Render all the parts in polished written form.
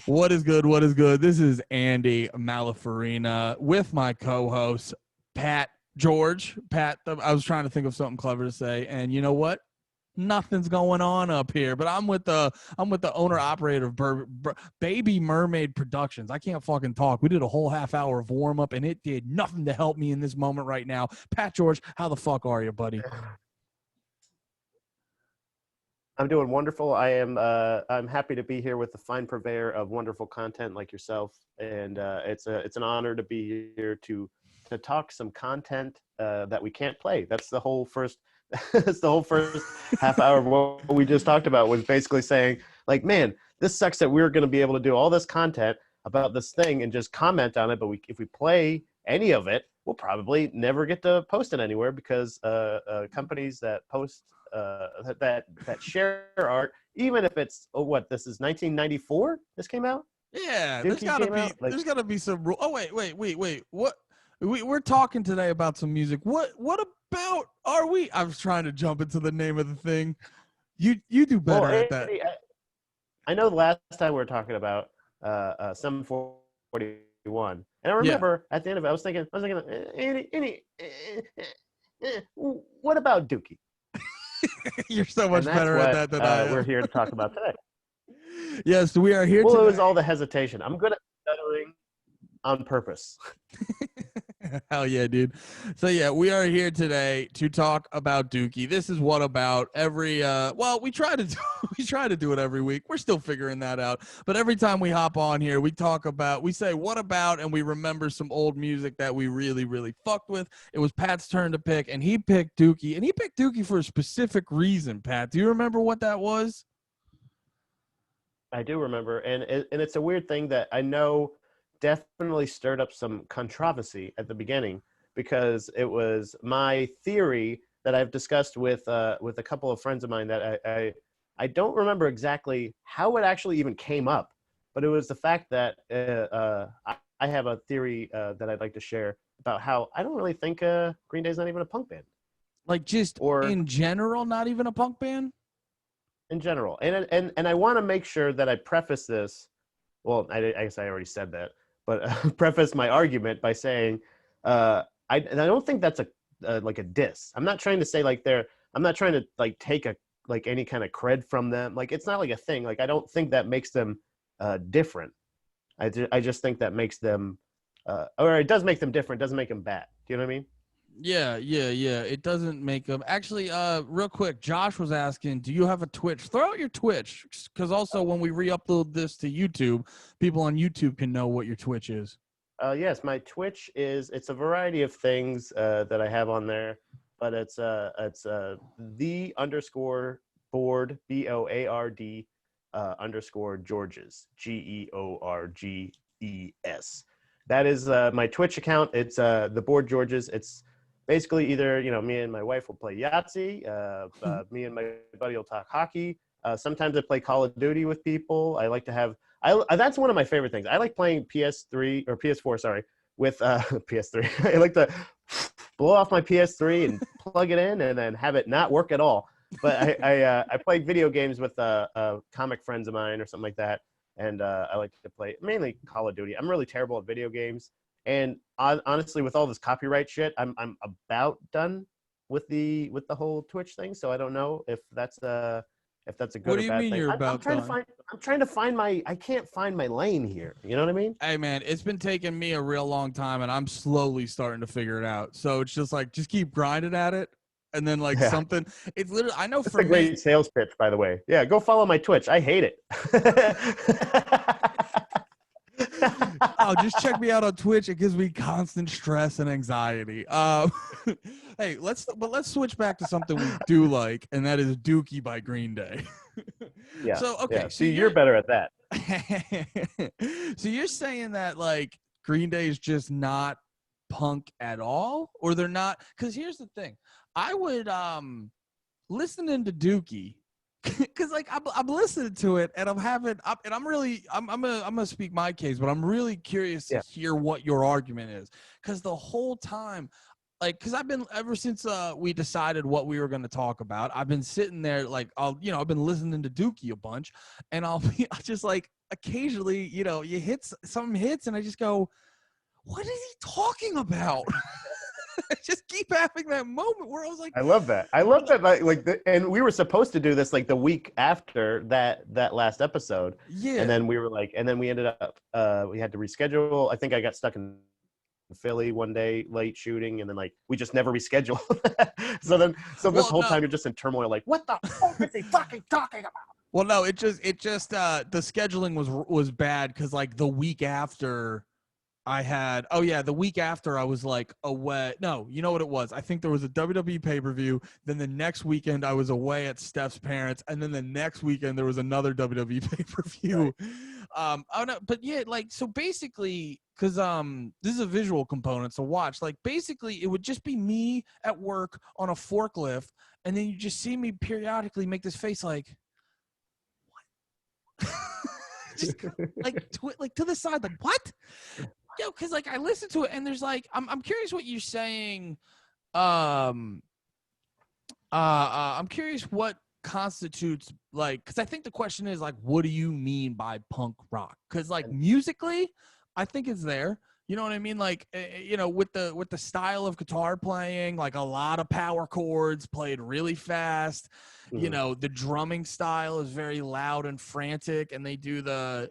What is good? What is good? This is Andy Malafarina with my co-host, Pat George. Pat, I was trying to think of something clever to say, and you know what? Nothing's going on up here, but I'm with the owner operator of Baby Mermaid Productions. I can't fucking talk. We did a whole half hour of warm up, and it did nothing to help me in this moment right now. Pat George, how the fuck are you, buddy? I'm doing wonderful. I'm happy to be here with the fine purveyor of wonderful content like yourself, and it's an honor to be here to talk some content that we can't play. That's the whole first. That's the whole first half hour of what we just talked about, was basically saying, like, man, this sucks that we're going to be able to do all this content about this thing and just comment on it, but if we play any of it, we'll probably never get to post it anywhere, because companies that post that share art, even if it's this is 1994 this came out. Yeah, Dookie there's gotta be some rule. Oh wait, what? We're talking today about some music. What about are we? I was trying to jump into the name of the thing. You do better at that. I know the last time we were talking about 741, and I remember at the end of it, I was thinking, Andy, what about Dookie? You're so much better at that than I am. We're here to talk about today. Yes, we are here. Well, today. It was all the hesitation. I'm good at stuttering on purpose. Hell yeah, dude. So yeah, we are here today to talk about Dookie. This is what about every we try to do it every week. We're still figuring that out. But every time we hop on here, we say what about, and we remember some old music that we really, really fucked with. It was Pat's turn to pick, and he picked Dookie, and he picked Dookie for a specific reason. Pat, do you remember what that was? I do remember, and it's a weird thing that I know definitely stirred up some controversy at the beginning, because it was my theory that I've discussed with a couple of friends of mine that I don't remember exactly how it actually even came up, but it was the fact that I have a theory that I'd like to share about how I don't really think Green Day's not even a punk band. Like in general, not even a punk band? In general. And I want to make sure that I preface this. Well, I guess I already said that. But preface my argument by saying, I don't think that's like a diss. I'm not trying to say I'm not trying to like take any kind of cred from them. Like, it's not like a thing. Like, I don't think that makes them different. I just think that makes them, or it does make them different. Doesn't make them bad. Do you know what I mean? Yeah. It doesn't make them. Actually, real quick, Josh was asking, do you have a Twitch? Throw out your Twitch, because also when we re-upload this to YouTube, people on YouTube can know what your Twitch is. Yes, my Twitch it's a variety of things that I have on there, but it's the _board BOARD _Georges GEORGES. That is my Twitch account. It's the Board Georges. It's basically either, me and my wife will play Yahtzee. Me and my buddy will talk hockey. Sometimes I play Call of Duty with people. I like to have. That's one of my favorite things. I like playing PS3 or PS4. Sorry, with PS3. I like to blow off my PS3 and plug it in and then have it not work at all. But I play video games with comic friends of mine or something like that, and I like to play mainly Call of Duty. I'm really terrible at video games. And honestly, with all this copyright shit, I'm about done with the whole Twitch thing. So I don't know if that's a good or bad thing. You're about done? I'm trying to find I can't find my lane here. You know what I mean? Hey man, it's been taking me a real long time, and I'm slowly starting to figure it out. So it's just keep grinding at it, and then something. It's literally, I know. That's a great sales pitch, by the way. Yeah, go follow my Twitch. I hate it. Oh, just check me out on Twitch. It gives me constant stress and anxiety. Hey, let's switch back to something we do like, and that is Dookie by Green Day. Yeah. So okay, yeah. See, you're better at that. So you're saying that Green Day is just not punk at all, or they're not? Because here's the thing, I would listening to Dookie. Because I'm listening to it, and I'm gonna speak my case, but I'm really curious to hear what your argument is. Because the whole time, like, because I've been ever since we decided what we were going to talk about, I've been sitting there like I've been listening to Dookie a bunch, and I'll just like occasionally, you some hits, and I just go, what is he talking about? I just keep having that moment where I was like, I love that. And we were supposed to do this like the week after that last episode. yeah. And then we were like, and then we ended up, we had to reschedule. I think I got stuck in Philly one day late shooting, and then like we just never rescheduled. so this whole time you're just in turmoil, like, what the fuck is he fucking talking about? Well, no, it just the scheduling was bad because like the week after the week after I was like away. No, you know what it was? I think there was a WWE pay-per-view. Then the next weekend I was away at Steph's parents, and then the next weekend there was another WWE pay-per-view. Right. Oh no, but yeah, like so basically, because this is a visual component, so watch. Like basically, it would just be me at work on a forklift, and then you just see me periodically make this face like, what? Just like to the side, like what? Yo, because like I listen to it and there's like I'm curious what you're saying. I'm curious what constitutes like, because I think the question is like, what do you mean by punk rock? Because like musically, I think it's there. You know what I mean? Like with the style of guitar playing, like a lot of power chords played really fast. Mm-hmm. The drumming style is very loud and frantic, and they do the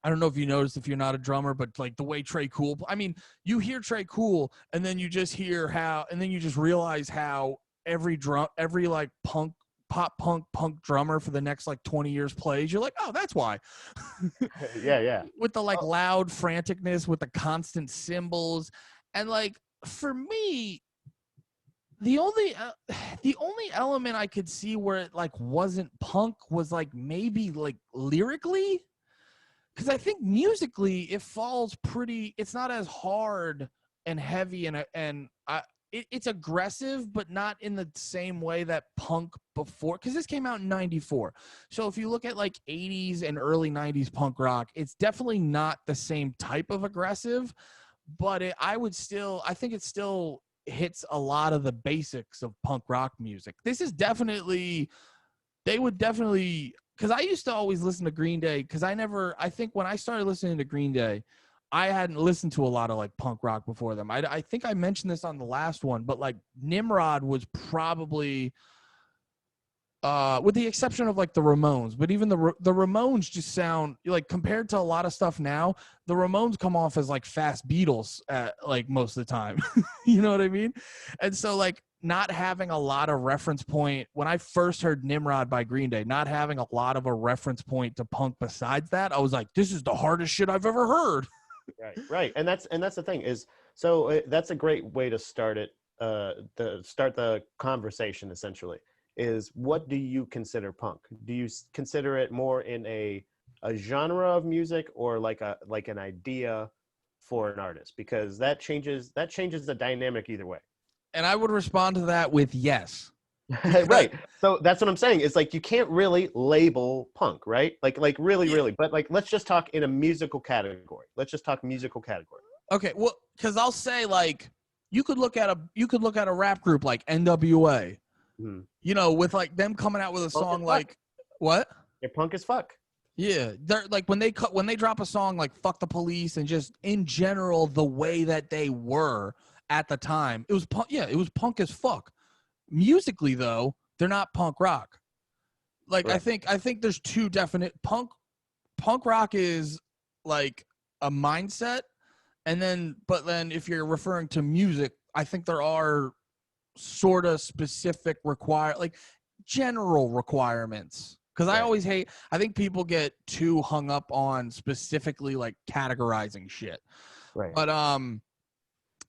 I don't know if you noticed if you're not a drummer, but like the way Trey Cool, I mean, you hear Trey Cool and then you just hear and then you just realize how every like pop punk drummer for the next like 20 years plays. You're like, oh, that's why. Yeah. With the like loud franticness, with the constant cymbals. And like, for me, the only element I could see where it like wasn't punk was like maybe like lyrically. Because I think musically it falls pretty. It's not as hard and heavy, it's aggressive, but not in the same way that punk before. Because this came out in '94, so if you look at like '80s and early '90s punk rock, it's definitely not the same type of aggressive. But I think it still hits a lot of the basics of punk rock music. This is definitely. They would definitely. Because I used to always listen to Green Day, because I think when I started listening to Green Day, I hadn't listened to a lot of like punk rock before them. I think I mentioned this on the last one, but like Nimrod was probably, with the exception of like the Ramones, but even the Ramones just sound like, compared to a lot of stuff now, the Ramones come off as like fast Beatles at like most of the time. You know what I mean? And so like, not having a lot of reference point when I first heard Nimrod by Green Day, not having a lot of a reference point to punk besides that, I was like, this is the hardest shit I've ever heard. Right. And that's the thing is, so that's a great way to start it, start the conversation essentially, is what do you consider punk? Do you consider it more in a genre of music, or like an idea for an artist? Because that changes the dynamic either way. And I would respond to that with yes. Right. So that's what I'm saying. It's like you can't really label punk, right? Like really. But like, let's just talk in a musical category. Let's just talk musical category. Okay. Well, because I'll say like you could look at a rap group like NWA, with like them coming out with a song like what? They're punk as fuck. Yeah, they're like when they drop a song like "Fuck the Police" and just in general the way that they were at the time, it was punk. Yeah, it was punk as fuck. Musically though, they're not punk rock. Like right. I think there's two definite punk rock is like a mindset, but then if you're referring to music, I think there are sort of specific general requirements. Because right. I think people get too hung up on specifically like categorizing shit. Right. But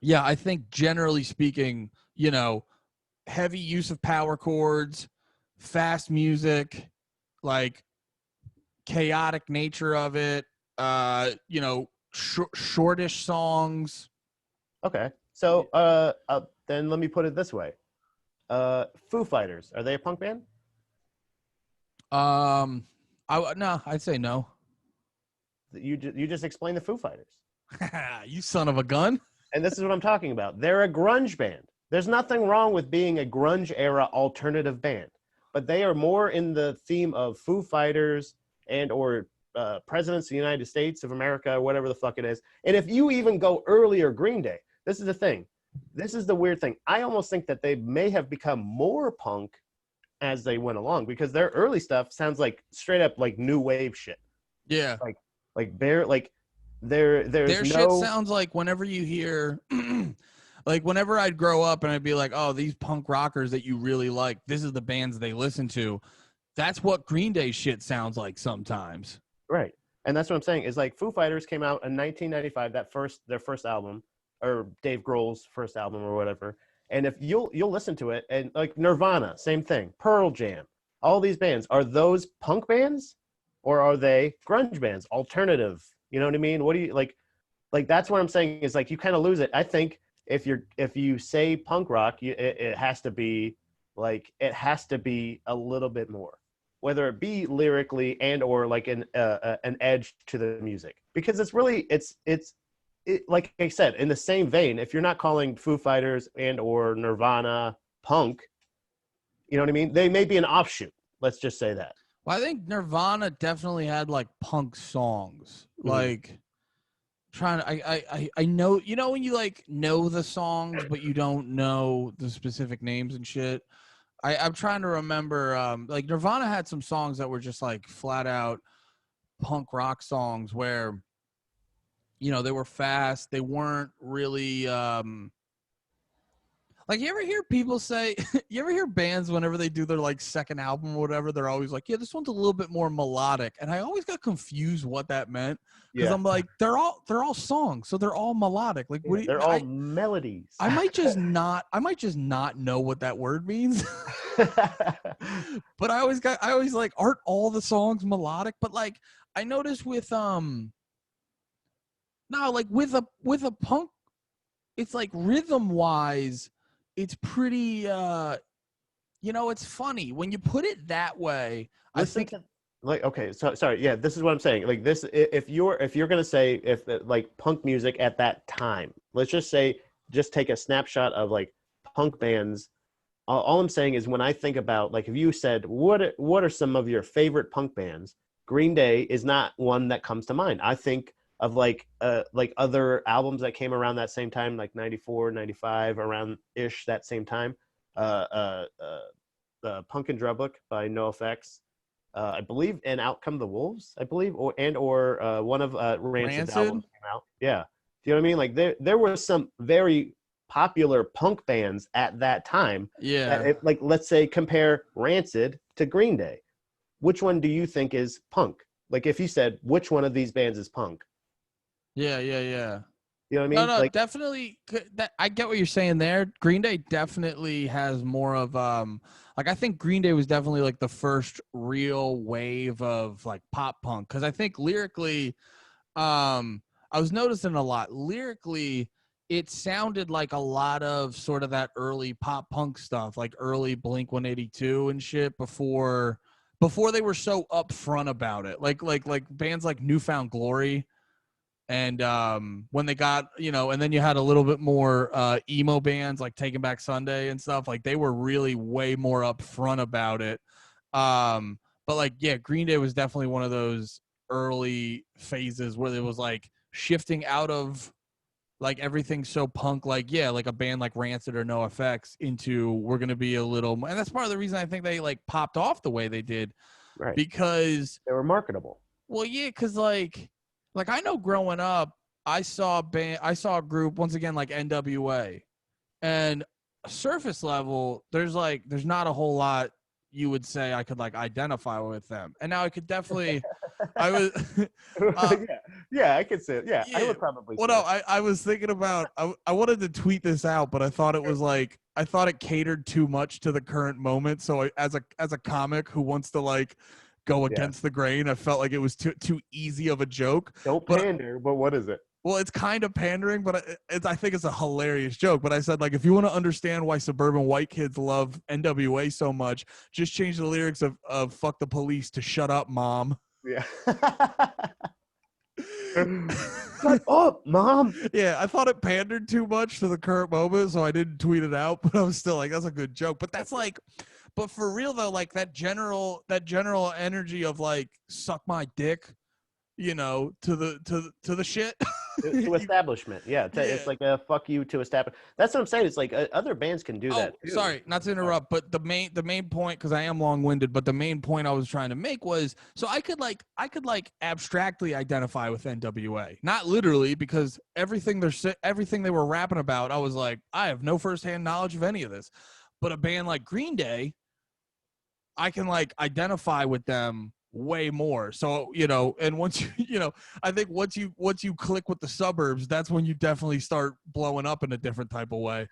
yeah, I think generally speaking, heavy use of power chords, fast music, like chaotic nature of it, shortish songs. Okay. So then let me put it this way. Foo Fighters, are they a punk band? No, I'd say no. You just explained the Foo Fighters. You son of a gun. And this is what I'm talking about. They're a grunge band. There's nothing wrong with being a grunge era alternative band, but they are more in the theme of Foo Fighters and or Presidents of the United States of America, whatever the fuck it is. And if you even go earlier, Green Day, this is the thing. This is the weird thing. I almost think that they may have become more punk as they went along, because their early stuff sounds like straight up like new wave shit. Yeah. Their shit sounds like whenever you hear like whenever I'd grow up and I'd be like, oh, these punk rockers that you really like, this is the bands they listen to. That's what Green Day shit sounds like sometimes. Right. And that's what I'm saying is like Foo Fighters came out in 1995, their first album, or Dave Grohl's first album or whatever. And if you'll listen to it, and like Nirvana, same thing, Pearl Jam, all these bands, are those punk bands or are they grunge bands, alternative? You know what I mean? What do you like that's what I'm saying is like you kind of lose it. I think if you say punk rock, it has to be a little bit more, whether it be lyrically and or like an edge to the music, because it's really like I said, in the same vein, if you're not calling Foo Fighters and or Nirvana punk, you know what I mean? They may be an offshoot. Let's just say that. Well, I think Nirvana definitely had like punk songs. Mm-hmm. Like I know, you know, when you like know the songs, but you don't know the specific names and shit. I'm trying to remember, like Nirvana had some songs that were just like flat out punk rock songs where, you know, they were fast. They weren't really, like, you ever hear people say, you ever hear bands whenever they do their like second album or whatever, they're always like, yeah, this one's a little bit more melodic. And I always got confused what that meant. Because I'm like, they're all songs, so they're all melodic. Like, what? They're all melodies. I might just not know what that word means. But I always like, aren't all the songs melodic? But like, I noticed with like with a punk, it's like rhythm wise, it's pretty. You know, it's funny when you put it that way. Like, okay, so sorry, yeah, this is what I'm saying. Like this, if you're gonna say if like punk music at that time, let's just say, just take a snapshot of like punk bands. All I'm saying is when I think about, like, if you said what are some of your favorite punk bands, Green Day is not one that comes to mind. I think of like other albums that came around that same time, like 94, 95, around ish that same time. Punk and Drublic by NoFX. I believe, and Out Come the Wolves, I believe, or one of Rancid's albums came out. Yeah, do you know what I mean? Like there were some very popular punk bands at that time. Yeah. Like, let's say compare Rancid to Green Day. Which one do you think is punk? Like, if you said which one of these bands is punk? Yeah. You know what I mean? No, like, definitely. I get what you're saying there. Green Day definitely has more of like, I think Green Day was definitely like the first real wave of like pop punk, because I think lyrically, I was noticing a lot lyrically. It sounded like a lot of sort of that early pop punk stuff, like early Blink-182 and shit before they were so upfront about it. Like bands like Newfound Glory. And when they got, you know, and then you had a little bit more emo bands like Taking Back Sunday and stuff, like they were really way more upfront about it. But like, yeah, Green Day was definitely one of those early phases where it was like shifting out of like everything so punk, like, yeah, like a band like Rancid or NoFX into, we're going to be a little, and that's part of the reason I think they like popped off the way they did. Right. Because they were marketable. Well, yeah, because like I know growing up, I saw a group, once again, like NWA, and surface level, there's not a whole lot you would say I could like identify with them. And now I could definitely, I was, yeah, I could say it. Yeah, I would probably. Well, no, I was thinking about, I wanted to tweet this out, but I thought it was like, I thought it catered too much to the current moment. So as a comic who wants to like go against the grain, I felt like it was too easy of a joke. Don't pander, but what is it? Well, it's kind of pandering, but I think it's a hilarious joke. But I said, like, if you want to understand why suburban white kids love NWA so much, just change the lyrics of "Fuck the Police" to "Shut Up, Mom." Yeah. Shut up, Mom. Yeah, I thought it pandered too much to the current moment, so I didn't tweet it out. But I was still like, that's a good joke. But that's like, but for real though, like that general energy of like suck my dick, you know, to the shit. To establishment, yeah. Yeah. It's like a fuck you to establish. That's what I'm saying. It's like other bands can do that too. Sorry, not to interrupt, but the main point, because I am long-winded, but the main point I was trying to make was, so I could abstractly identify with NWA, not literally, because everything they were rapping about, I was like, I have no firsthand knowledge of any of this. But a band like Green Day, I can like identify with them way more. So, you know, and once I think once you click with the suburbs, that's when you definitely start blowing up in a different type of way.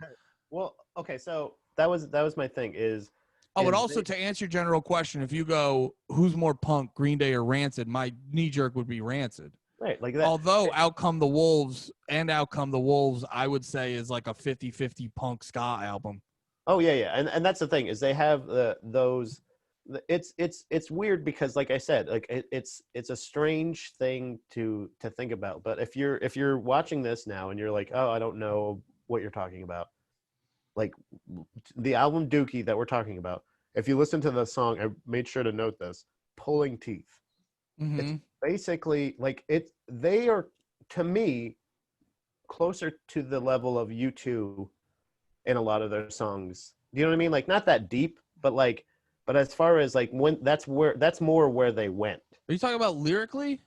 Well, okay, so that was my thing is. But also to answer your general question, if you go, who's more punk, Green Day or Rancid, my knee jerk would be Rancid. Right, like that. Although Out Come the Wolves, I would say is like a 50-50 punk ska album. Oh yeah, and that's the thing is they have those. It's weird because, like I said, like it's a strange thing to think about. But if you're watching this now and you're like, oh, I don't know what you're talking about, like the album Dookie that we're talking about. If you listen to the song, I made sure to note this: Pulling Teeth. Mm-hmm. It's basically like they are, to me, closer to the level of U2 in a lot of their songs. You know what I mean? Like not that deep, but as far as like when that's more where they went. Are you talking about lyrically?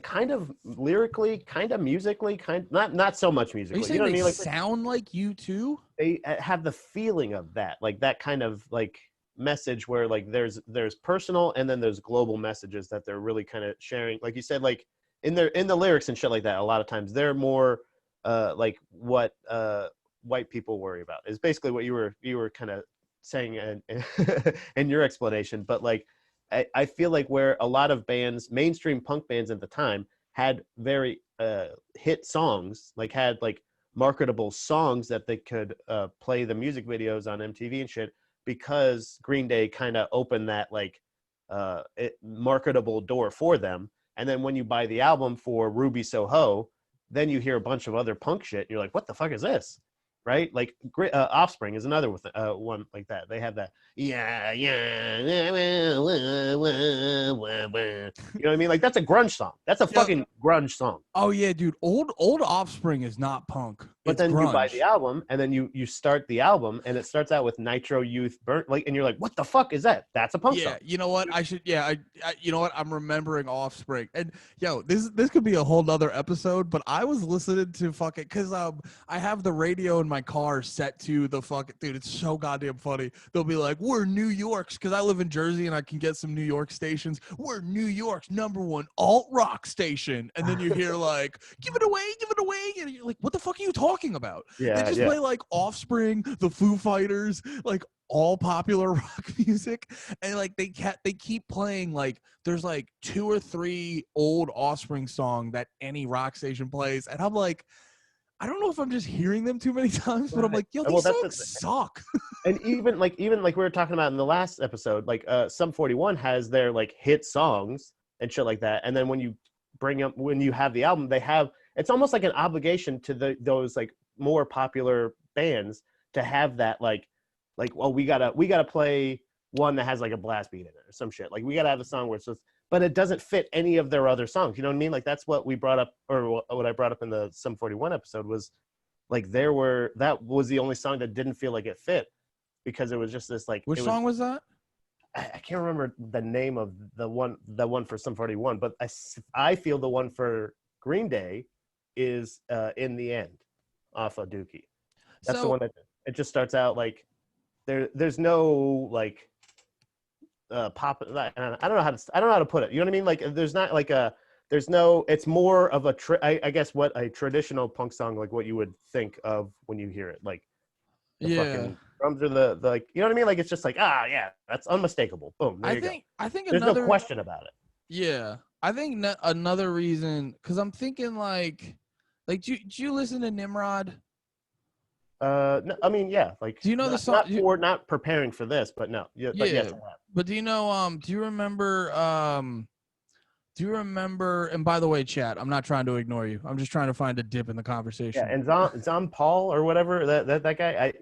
Kind of lyrically, kind of musically, not so much musically. Are you saying you know what I mean? Like sound like U2? They have the feeling of that, like that kind of like message where like there's personal and then there's global messages that they're really kind of sharing. Like you said, like in the lyrics and shit like that. A lot of times they're more like what white people worry about is basically what you were kind of saying in your explanation. But like I feel like where a lot of bands, mainstream punk bands at the time, had very hit songs, like had like marketable songs that they could play the music videos on MTV and shit, because Green Day kind of opened that like marketable door for them. And then when you buy the album for Ruby Soho, then you hear a bunch of other punk shit and you're like, what the fuck is this? Right? Like Offspring is another one like that. They have that, yeah. You know what I mean? Like that's a grunge song. That's a fucking grunge song. Oh yeah, dude. Old Offspring is not punk. But it's then grunge. You buy the album, and then you start the album, and it starts out with Nitro Youth Burn, like, and you're like, what the fuck is that? That's a punk song. Yeah, you know what? I you know what? I'm remembering Offspring, and this could be a whole nother episode. But I was listening to fucking because I have the radio in my car set to the fucking dude. It's so goddamn funny. They'll be like, "We're New York's," because I live in Jersey and I can get some New York stations. We're New York's #1 alt rock station, and then you hear like, "Give it away," and you're like, "What the fuck are you talking about?" Yeah, they just play like Offspring, the Foo Fighters, like all popular rock music, and like they keep playing like there's like 2 or 3 old Offspring song that any rock station plays, and I'm like, I don't know if I'm just hearing them too many times, but I'm like, yo, these songs suck. And even like we were talking about in the last episode, like Sum 41 has their like hit songs and shit like that, and then when you have the album, they have, it's almost like an obligation to those like more popular bands to have that like well, we gotta play one that has like a blast beat in it or some shit. Like we gotta have a song where it's just, but it doesn't fit any of their other songs. You know what I mean? Like that's what we brought up, or what I brought up in the Sum 41 episode was like that was the only song that didn't feel like it fit, because it was just this like. Which song was that? I can't remember the name of the one for Sum 41, but I feel the one for Green Day is In the End off of Dookie. That's the one that it just starts out like there's no like pop. I don't know how to put it. You know what I mean? Like there's not like it's more of I guess what a traditional punk song, like what you would think of when you hear it, like the fucking drums are the like, you know what I mean? Like it's just like, yeah, that's unmistakable. Boom. There you go. I think there's no question about it. Yeah, I think another reason, because I'm thinking like do you listen to Nimrod? No, I mean, yeah, like, do you know the song? Not preparing for this, but no, yeah, but yes, I have. But do you know? Do you remember? Do you remember? And by the way, chat, I'm not trying to ignore you. I'm just trying to find a dip in the conversation. Yeah, and Zom Paul or whatever that guy.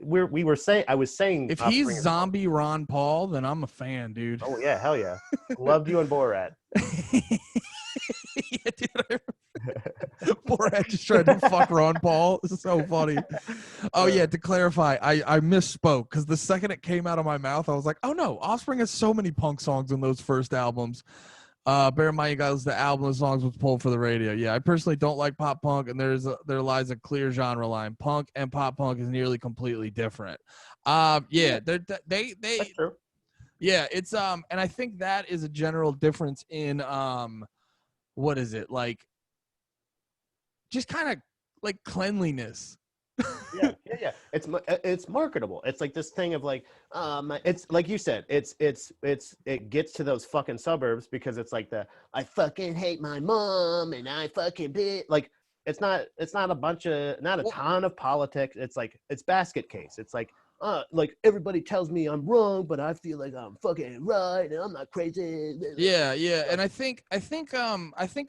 I was saying if he's zombie Ron Paul, then I'm a fan, dude. Oh yeah, hell yeah, loved you and Borat. Yeah, dude. Borat just tried to fuck Ron Paul. This is so funny. Oh yeah, to clarify, I misspoke because the second it came out of my mouth, I was like, oh no, Offspring has so many punk songs in those first albums. Bear in mind, you guys, the album of songs was pulled for the radio. Yeah, I personally don't like pop punk, and there lies a clear genre line. Punk and pop punk is nearly completely different. Yeah, they That's true. Yeah, it's and I think that is a general difference in what is it like? Just kind of like cleanliness. yeah. It's marketable. It's like this thing of like, it's like you said, it gets to those fucking suburbs because it's like I fucking hate my mom and I fucking like it's not a ton of politics. It's like it's basket case. It's like everybody tells me I'm wrong, but I feel like I'm fucking right and I'm not crazy. Yeah. And I think a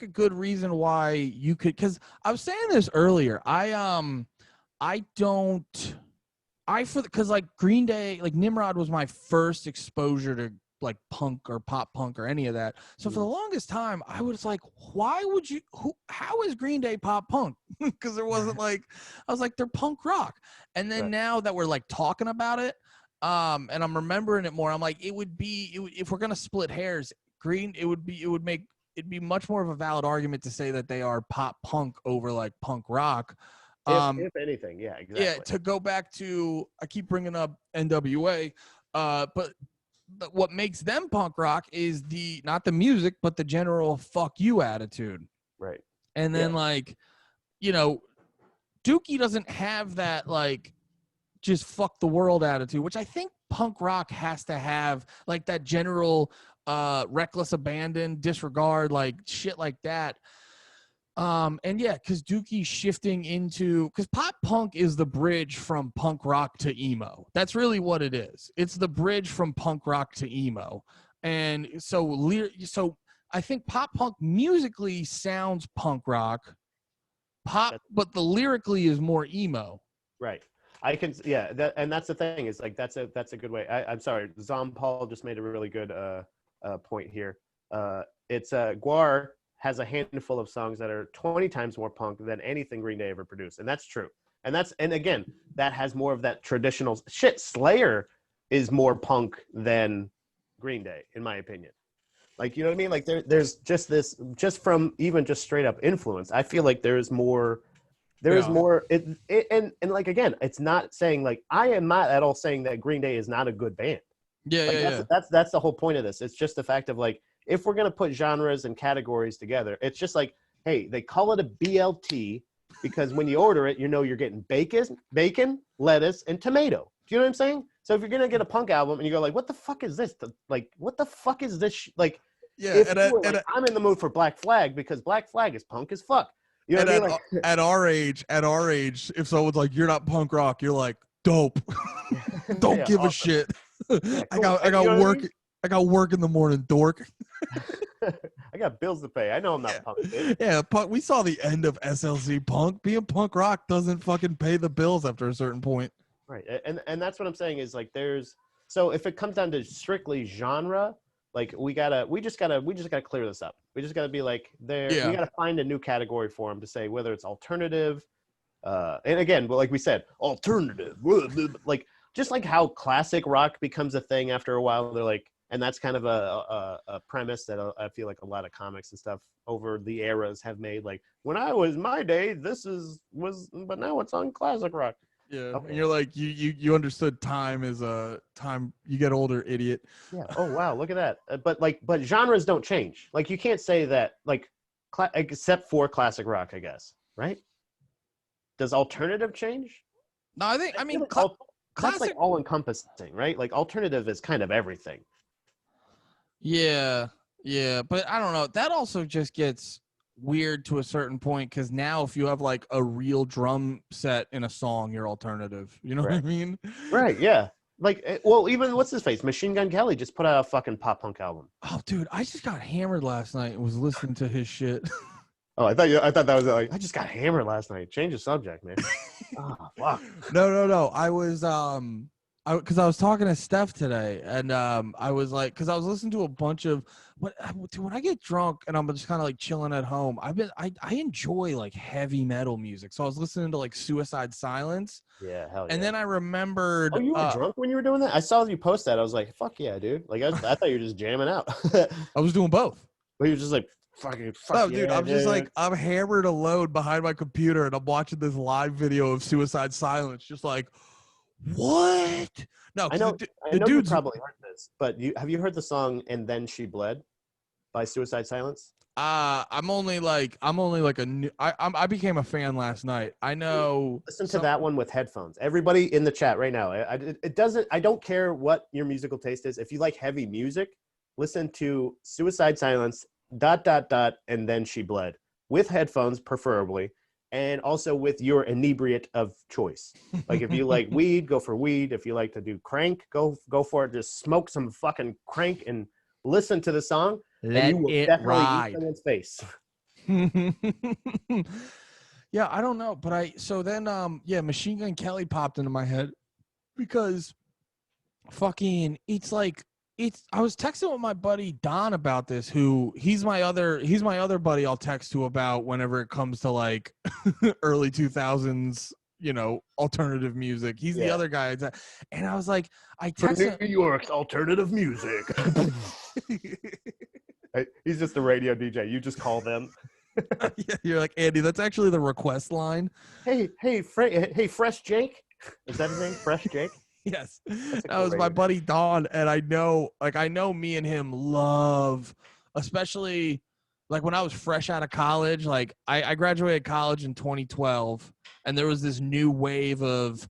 good reason why you could, because I was saying this earlier. Because like Green Day, like Nimrod was my first exposure to like punk or pop punk or any of that. So for the longest time, I was like, how is Green Day pop punk? Because there wasn't I was like, they're punk rock. And then now that we're like talking about it, and I'm remembering it more, I'm like, if we're gonna split hairs, it'd be much more of a valid argument to say that they are pop punk over like punk rock. If anything, yeah, exactly. Yeah, to go back to, I keep bringing up NWA, but what makes them punk rock is not the music, but the general fuck you attitude. Right. And then Dookie doesn't have that just fuck the world attitude, which I think punk rock has to have, like that general reckless abandon, disregard, like shit like that. And yeah, because Dookie's shifting because pop punk is the bridge from punk rock to emo. That's really what it is. It's the bridge from punk rock to emo. And so I think pop punk musically sounds punk rock, but the lyrically is more emo. Right. And that's the thing, is like that's a good way. I'm sorry, Zom Paul just made a really good point here. It's Guar has a handful of songs that are 20 times more punk than anything Green Day ever produced. And that's true. And again, that has more of that traditional shit. Slayer is more punk than Green Day, in my opinion. Like, you know what I mean? Like there's just this, just from even just straight up influence, I feel like there's more, and like, again, it's not saying like, I am not at all saying that Green Day is not a good band. That's the whole point of this. It's just the fact of like, if we're going to put genres and categories together, it's just like, hey, they call it a BLT because when you order it, you know you're getting bacon, lettuce, and tomato. Do you know what I'm saying? So if you're going to get a punk album and you go like, what the fuck is this? What the fuck is this? I'm in the mood for Black Flag because Black Flag is punk as fuck. You know what I mean? At our age, if someone's like, you're not punk rock, you're like, dope. Don't give a shit. Yeah, cool. I got work. I got work in the morning, dork. I got bills to pay. I know I'm not punk, dude. Yeah, punk. We saw the end of SLC punk. Being punk rock doesn't fucking pay the bills after a certain point. Right, and that's what I'm saying is like so if it comes down to strictly genre, like we just gotta clear this up. We just gotta be like we gotta find a new category for them to say whether it's alternative, and again, like we said, alternative, like just like how classic rock becomes a thing after a while. They're like. And that's kind of a premise that I feel like a lot of comics and stuff over the eras have made. Like when I was my day, but now it's on classic rock. Yeah, okay. And you're like you understood time is time. You get older, idiot. Yeah. Oh wow, look at that. But genres don't change. Like you can't say that except for classic rock, I guess. Right? Does alternative change? No, I mean that's like all encompassing, right? Like alternative is kind of everything. Yeah, but I don't know. That also just gets weird to a certain point because now if you have like a real drum set in a song, you're alternative. You know what I mean? Right. Yeah. Well, even what's his face? Machine Gun Kelly just put out a fucking pop punk album. Oh, dude, I just got hammered last night and was listening to his shit. Oh, I thought that was like, I just got hammered last night. Change the subject, man. Oh, fuck. No. I was because I was talking to Steph today, and I was like, because I was listening to a bunch of dude, when I get drunk and I'm just kind of like chilling at home, I enjoy like heavy metal music. So I was listening to like Suicide Silence. Yeah, hell yeah. And then I remembered. Oh, you were drunk when you were doing that? I saw you post that. I was like, fuck yeah, dude. Like, I thought you were just jamming out. I was doing both. But you were just like, fuck no, yeah, dude, I'm just like, I'm hammered alone behind my computer and I'm watching this live video of Suicide Silence. Just like, what? No, I know you dude's probably heard this, but have you heard the song "And Then She Bled" by Suicide Silence? I'm only like a new. I became a fan last night. I know. Listen to that one with headphones. Everybody in the chat right now. It doesn't. I don't care what your musical taste is. If you like heavy music, listen to Suicide Silence. ... And Then She Bled with headphones, preferably. And also with your inebriate of choice. Like if you like weed, go for weed. If you like to do crank, go for it. Just smoke some fucking crank and listen to the song. Let and you will it definitely ride. eat someone's face. Yeah, I don't know, but Machine Gun Kelly popped into my head because fucking I was texting with my buddy Don about this, who he's my other buddy I'll text to about whenever it comes to like early 2000s, alternative music. He's the other guy. And I was like, I texted New York's alternative music. He's just a radio DJ. You just call them. Yeah, you're like, Andy, that's actually the request line. Hey, Fresh Jake. Is that his name? Fresh Jake? Yes, that was my buddy Don, and I know me and him love, especially like when I was fresh out of college. Like I graduated college in 2012, and there was this new wave of,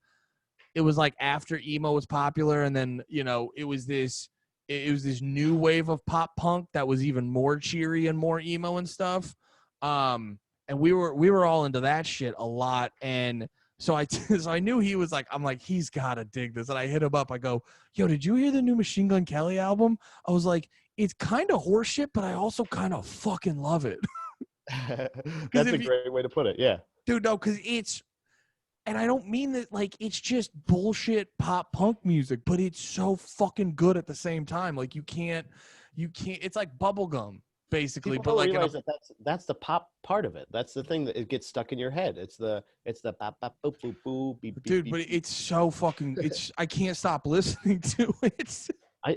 it was like after emo was popular, and then it was this new wave of pop punk that was even more cheery and more emo and stuff. And we were all into that shit a lot, and so I knew he was like, I'm like, he's gotta dig this. And I hit him up. I go, yo, did you hear the new Machine Gun Kelly album? I was like, it's kind of horseshit, but I also kind of fucking love it. That's a great way to put it. Yeah, dude, no, because and I don't mean that like it's just bullshit pop punk music, but it's so fucking good at the same time. Like you can't. It's like bubblegum. Basically, people but like realize that's the pop part of it. That's the thing that it gets stuck in your head. It's the pop pop boop boop boop beep, dude, beep, but beep. it's so fucking. I can't stop listening to it.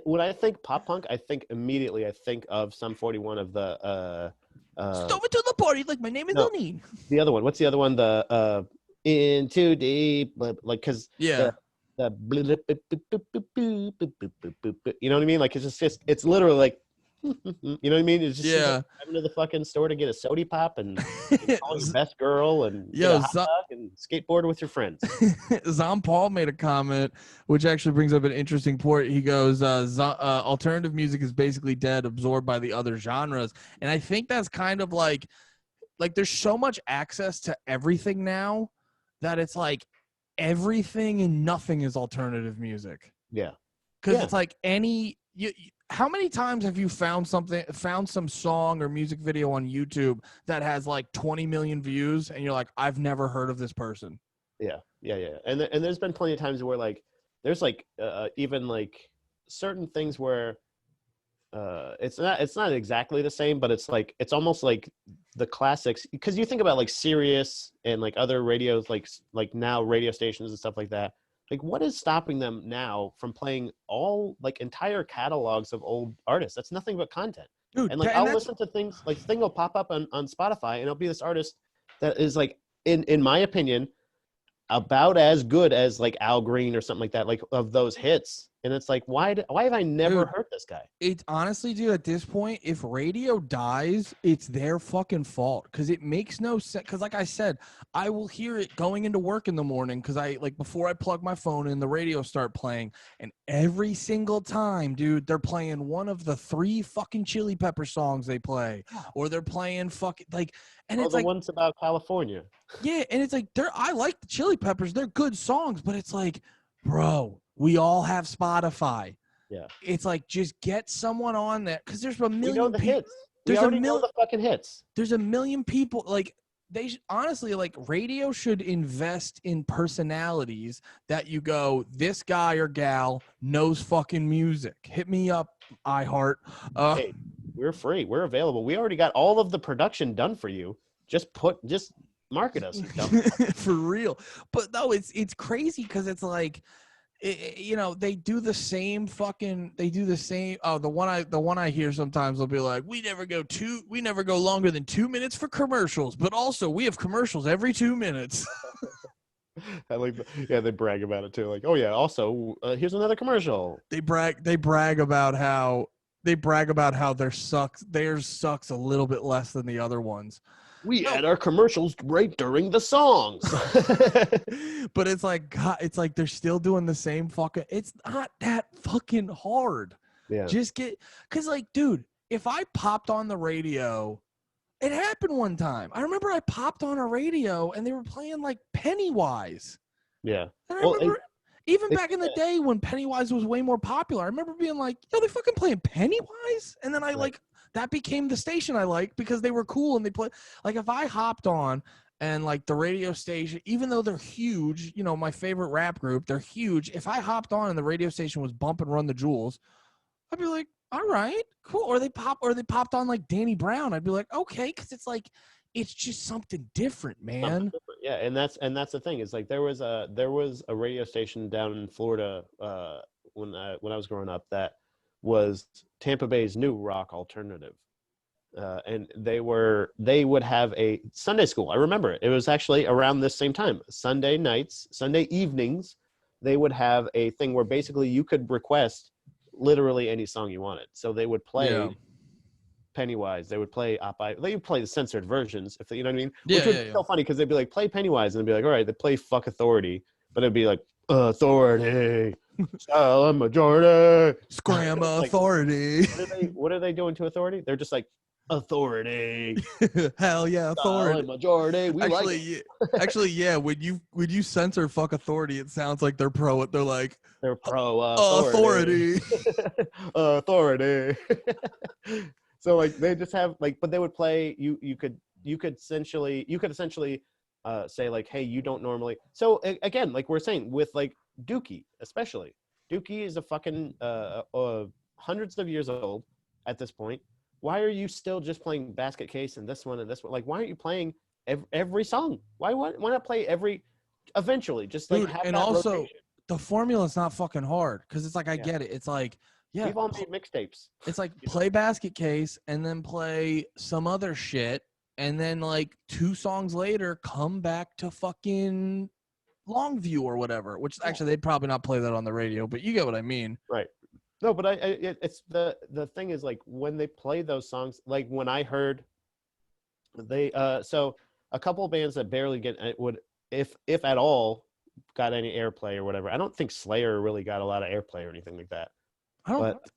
When I think pop punk, I think immediately of Sum 41 of the Stove it to the party like my name is Lenin. The other one. What's the other one? The In Too Deep, like because yeah. The you know what I mean? Like it's literally like. You know what I mean? It's just like driving to the fucking store to get a soda pop and call your best girl and get a hot dog and skateboard with your friends. Zom Paul made a comment, which actually brings up an interesting point. He goes, alternative music is basically dead, absorbed by the other genres. And I think that's kind of like there's so much access to everything now that it's like everything and nothing is alternative music. Yeah. Because it's like how many times have you found some song or music video on YouTube that has like 20 million views and you're like, I've never heard of this person? Yeah. And there's been plenty of times where like there's like even like certain things where it's not exactly the same, but it's like it's almost like the classics, because you think about like Sirius and like other radios like now radio stations and stuff like that. Like, what is stopping them now from playing all like entire catalogs of old artists? That's nothing but content. Dude, and like I'll listen to things like thing will pop up on Spotify and it'll be this artist that is like in my opinion about as good as like Al Green or something like that, like of those hits. And it's like, why have I never heard this guy? It's honestly, dude, at this point, if radio dies, it's their fucking fault, because it makes no sense. Because like I said, I will hear it going into work in the morning because before I plug my phone in, the radio start playing, and every single time, dude, they're playing one of the 3 fucking Chili Pepper songs they play, or they're playing fucking like, and it's like ones about California. Yeah, and it's like I like the Chili Peppers, they're good songs, but it's like, bro, we all have Spotify. Yeah. It's like, just get someone on there, because there's a We know million the people. hits. We already know the fucking hits. There's a million people. Like, honestly, like, radio should invest in personalities that you go, this guy or gal knows fucking music. Hit me up, iHeart. Hey, we're free. We're available. We already got all of the production done for you. Just market us. For real. But no, it's crazy, because it's like, they do the same. Oh, the one I hear sometimes will be like, we never go longer than 2 minutes for commercials, but also we have commercials every 2 minutes. I like, they brag about it too. Like, oh yeah, also here's another commercial. They brag about how theirs sucks a little bit less than the other ones. We add our commercials right during the songs. But it's like, God, it's like they're still doing the same fucking. It's not that fucking hard. Yeah. Just because, like, dude, if I popped on the radio, it happened one time. I remember I popped on a radio and they were playing like Pennywise. Yeah. And I remember even back in the day when Pennywise was way more popular, I remember being like, yo, they fucking playing Pennywise? And then that became the station I liked, because they were cool and they play. Like, if I hopped on and, like, the radio station, even though they're huge, my favorite rap group, they're huge. If I hopped on and the radio station was bumping Run the Jewels, I'd be like, all right, cool. Or they popped on like Danny Brown. I'd be like, okay, because it's like, it's just something different, man. Yeah, and that's the thing. Is like there was a radio station down in Florida when I was growing up that was Tampa Bay's new rock alternative, and they would have a Sunday school. I remember it. It was actually around this same time. Sunday nights, Sunday evenings, they would have a thing where basically you could request literally any song you wanted. So they would play Pennywise. They would play they would play the censored versions, if you know what I mean. Which would be so funny, because they'd be like, play Pennywise, and they'd be like, all right, they play Fuck Authority, but it'd be like, authority, silent majority, scram like, authority. What are they doing to Authority? They're just like, authority, hell yeah, authority, silent majority. We actually, yeah. When you censor Fuck Authority, it sounds like they're pro. They're pro authority. Authority. So like they just have like, but they would play. You could essentially say like, hey, you don't normally. So again, like we're saying with like Dookie, especially Dookie is a fucking hundreds of years old at this point. Why are you still just playing Basket Case and this one and this one? Like, why aren't you playing every song? Why not play every? Eventually, just like have and that also rotation. The formula is not fucking hard, because it's like I get it. It's like, yeah, we've all made mixtapes. It's like play Basket Case and then play some other shit, and then like 2 songs later come back to fucking Longview or whatever. Which actually they'd probably not play that on the radio, but you get what I mean, right? No, but it's the thing is like when they play those songs, like when I heard they so a couple of bands that barely get would if at all got any airplay or whatever. I don't think Slayer really got a lot of airplay or anything like that.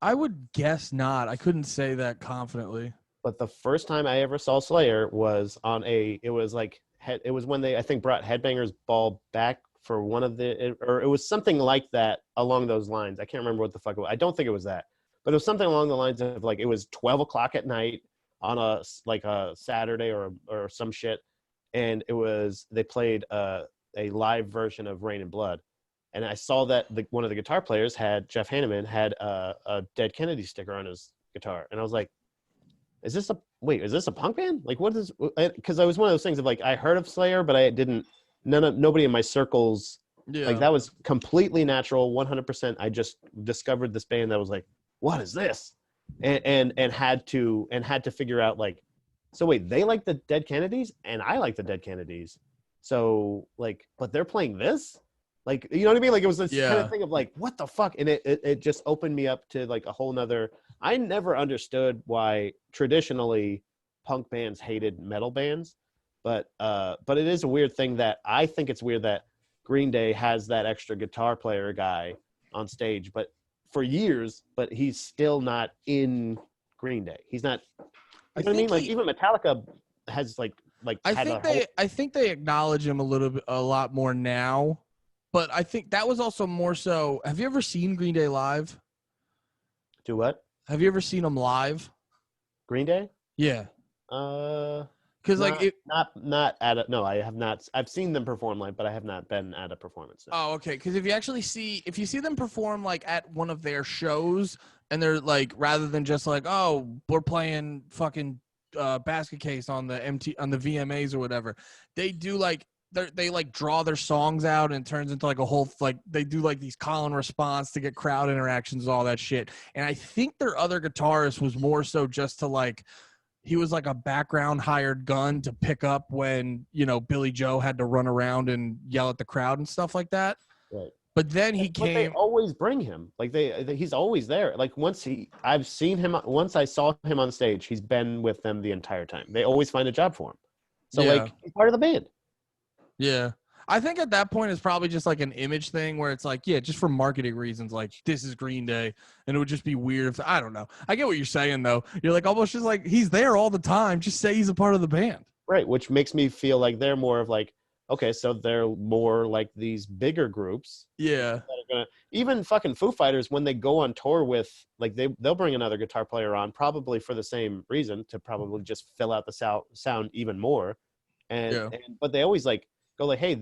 I would guess not. I couldn't say that confidently. But the first time I ever saw Slayer was it was when they, I think, brought Headbangers Ball back for one of or it was something like that along those lines. I can't remember what the fuck it was. I don't think it was that, but it was something along the lines of like, it was 12 o'clock at night on a Saturday or some shit. And they played a live version of Rain and Blood. And I saw that one of the guitar players Jeff Hanneman had a Dead Kennedy sticker on his guitar. And I was like, is this a punk band? Like, what is, because I was one of those things of like, I heard of Slayer, but I didn't, nobody in my circles, like that was completely natural, 100%. I just discovered this band that was like, what is this? And had to figure out like, so wait, they like the Dead Kennedys and I like the Dead Kennedys. So like, but they're playing this? Like, you know what I mean? Like it was this kind of thing of like, what the fuck? And it just opened me up to like a whole nother, I never understood why traditionally punk bands hated metal bands, but it is a weird thing that I think it's weird that Green Day has that extra guitar player guy on stage, but for years, but he's still not in Green Day. He's not, you know what I mean? Like even Metallica has like I think they acknowledge him a lot more now. But I think that was also more so. Have you ever seen Green Day live? Do what? Have you ever seen them live? Green Day? Yeah. Because Not at a, no, I have not. I've seen them perform live, but I have not been at a performance. No. Oh, okay. Because if you see them perform like at one of their shows, and they're like, rather than just like, oh, we're playing fucking Basket Case on the VMAs or whatever, they do like they like draw their songs out and it turns into like a whole like they do like these call and response to get crowd interactions, all that shit. And I think their other guitarist was more so just to like. He was like a background hired gun to pick up when, Billy Joe had to run around and yell at the crowd and stuff like that. Right. But then he But they always bring him. Like he's always there. Like once I saw him on stage, he's been with them the entire time. They always find a job for him. So like he's part of the band. Yeah. I think at that point it's probably just like an image thing where it's like, yeah, just for marketing reasons, like this is Green Day. And it would just be weird if, I don't know. I get what you're saying though. You're like almost just like he's there all the time. Just say he's a part of the band. Right. Which makes me feel like they're more of like, okay, so they're more like these bigger groups. Yeah. That are gonna, even fucking Foo Fighters, when they go on tour with, like they'll bring another guitar player on probably for the same reason, to probably just fill out the sound even more. But they always like, go like, hey,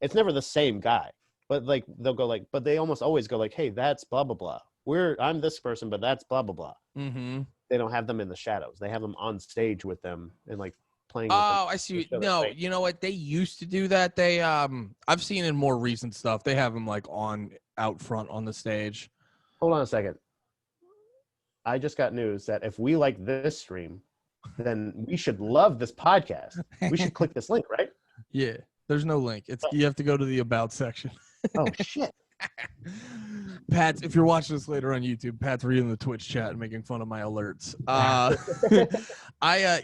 it's never the same guy, but like they'll go like, but they almost always go like, hey, that's blah blah blah. I'm this person, but that's blah blah blah. Mm-hmm. They don't have them in the shadows. They have them on stage with them and like playing. With Oh, them. I see. No, you know what? They used to do that. They I've seen in more recent stuff. They have them like on out front on the stage. Hold on a second. I just got news that if we like this stream, then we should love this podcast. We should click this link, right? Yeah. There's no link. You have to go to the about section. Oh shit. Pat's, if you're watching this later on YouTube, Pat's reading the Twitch chat and making fun of my alerts.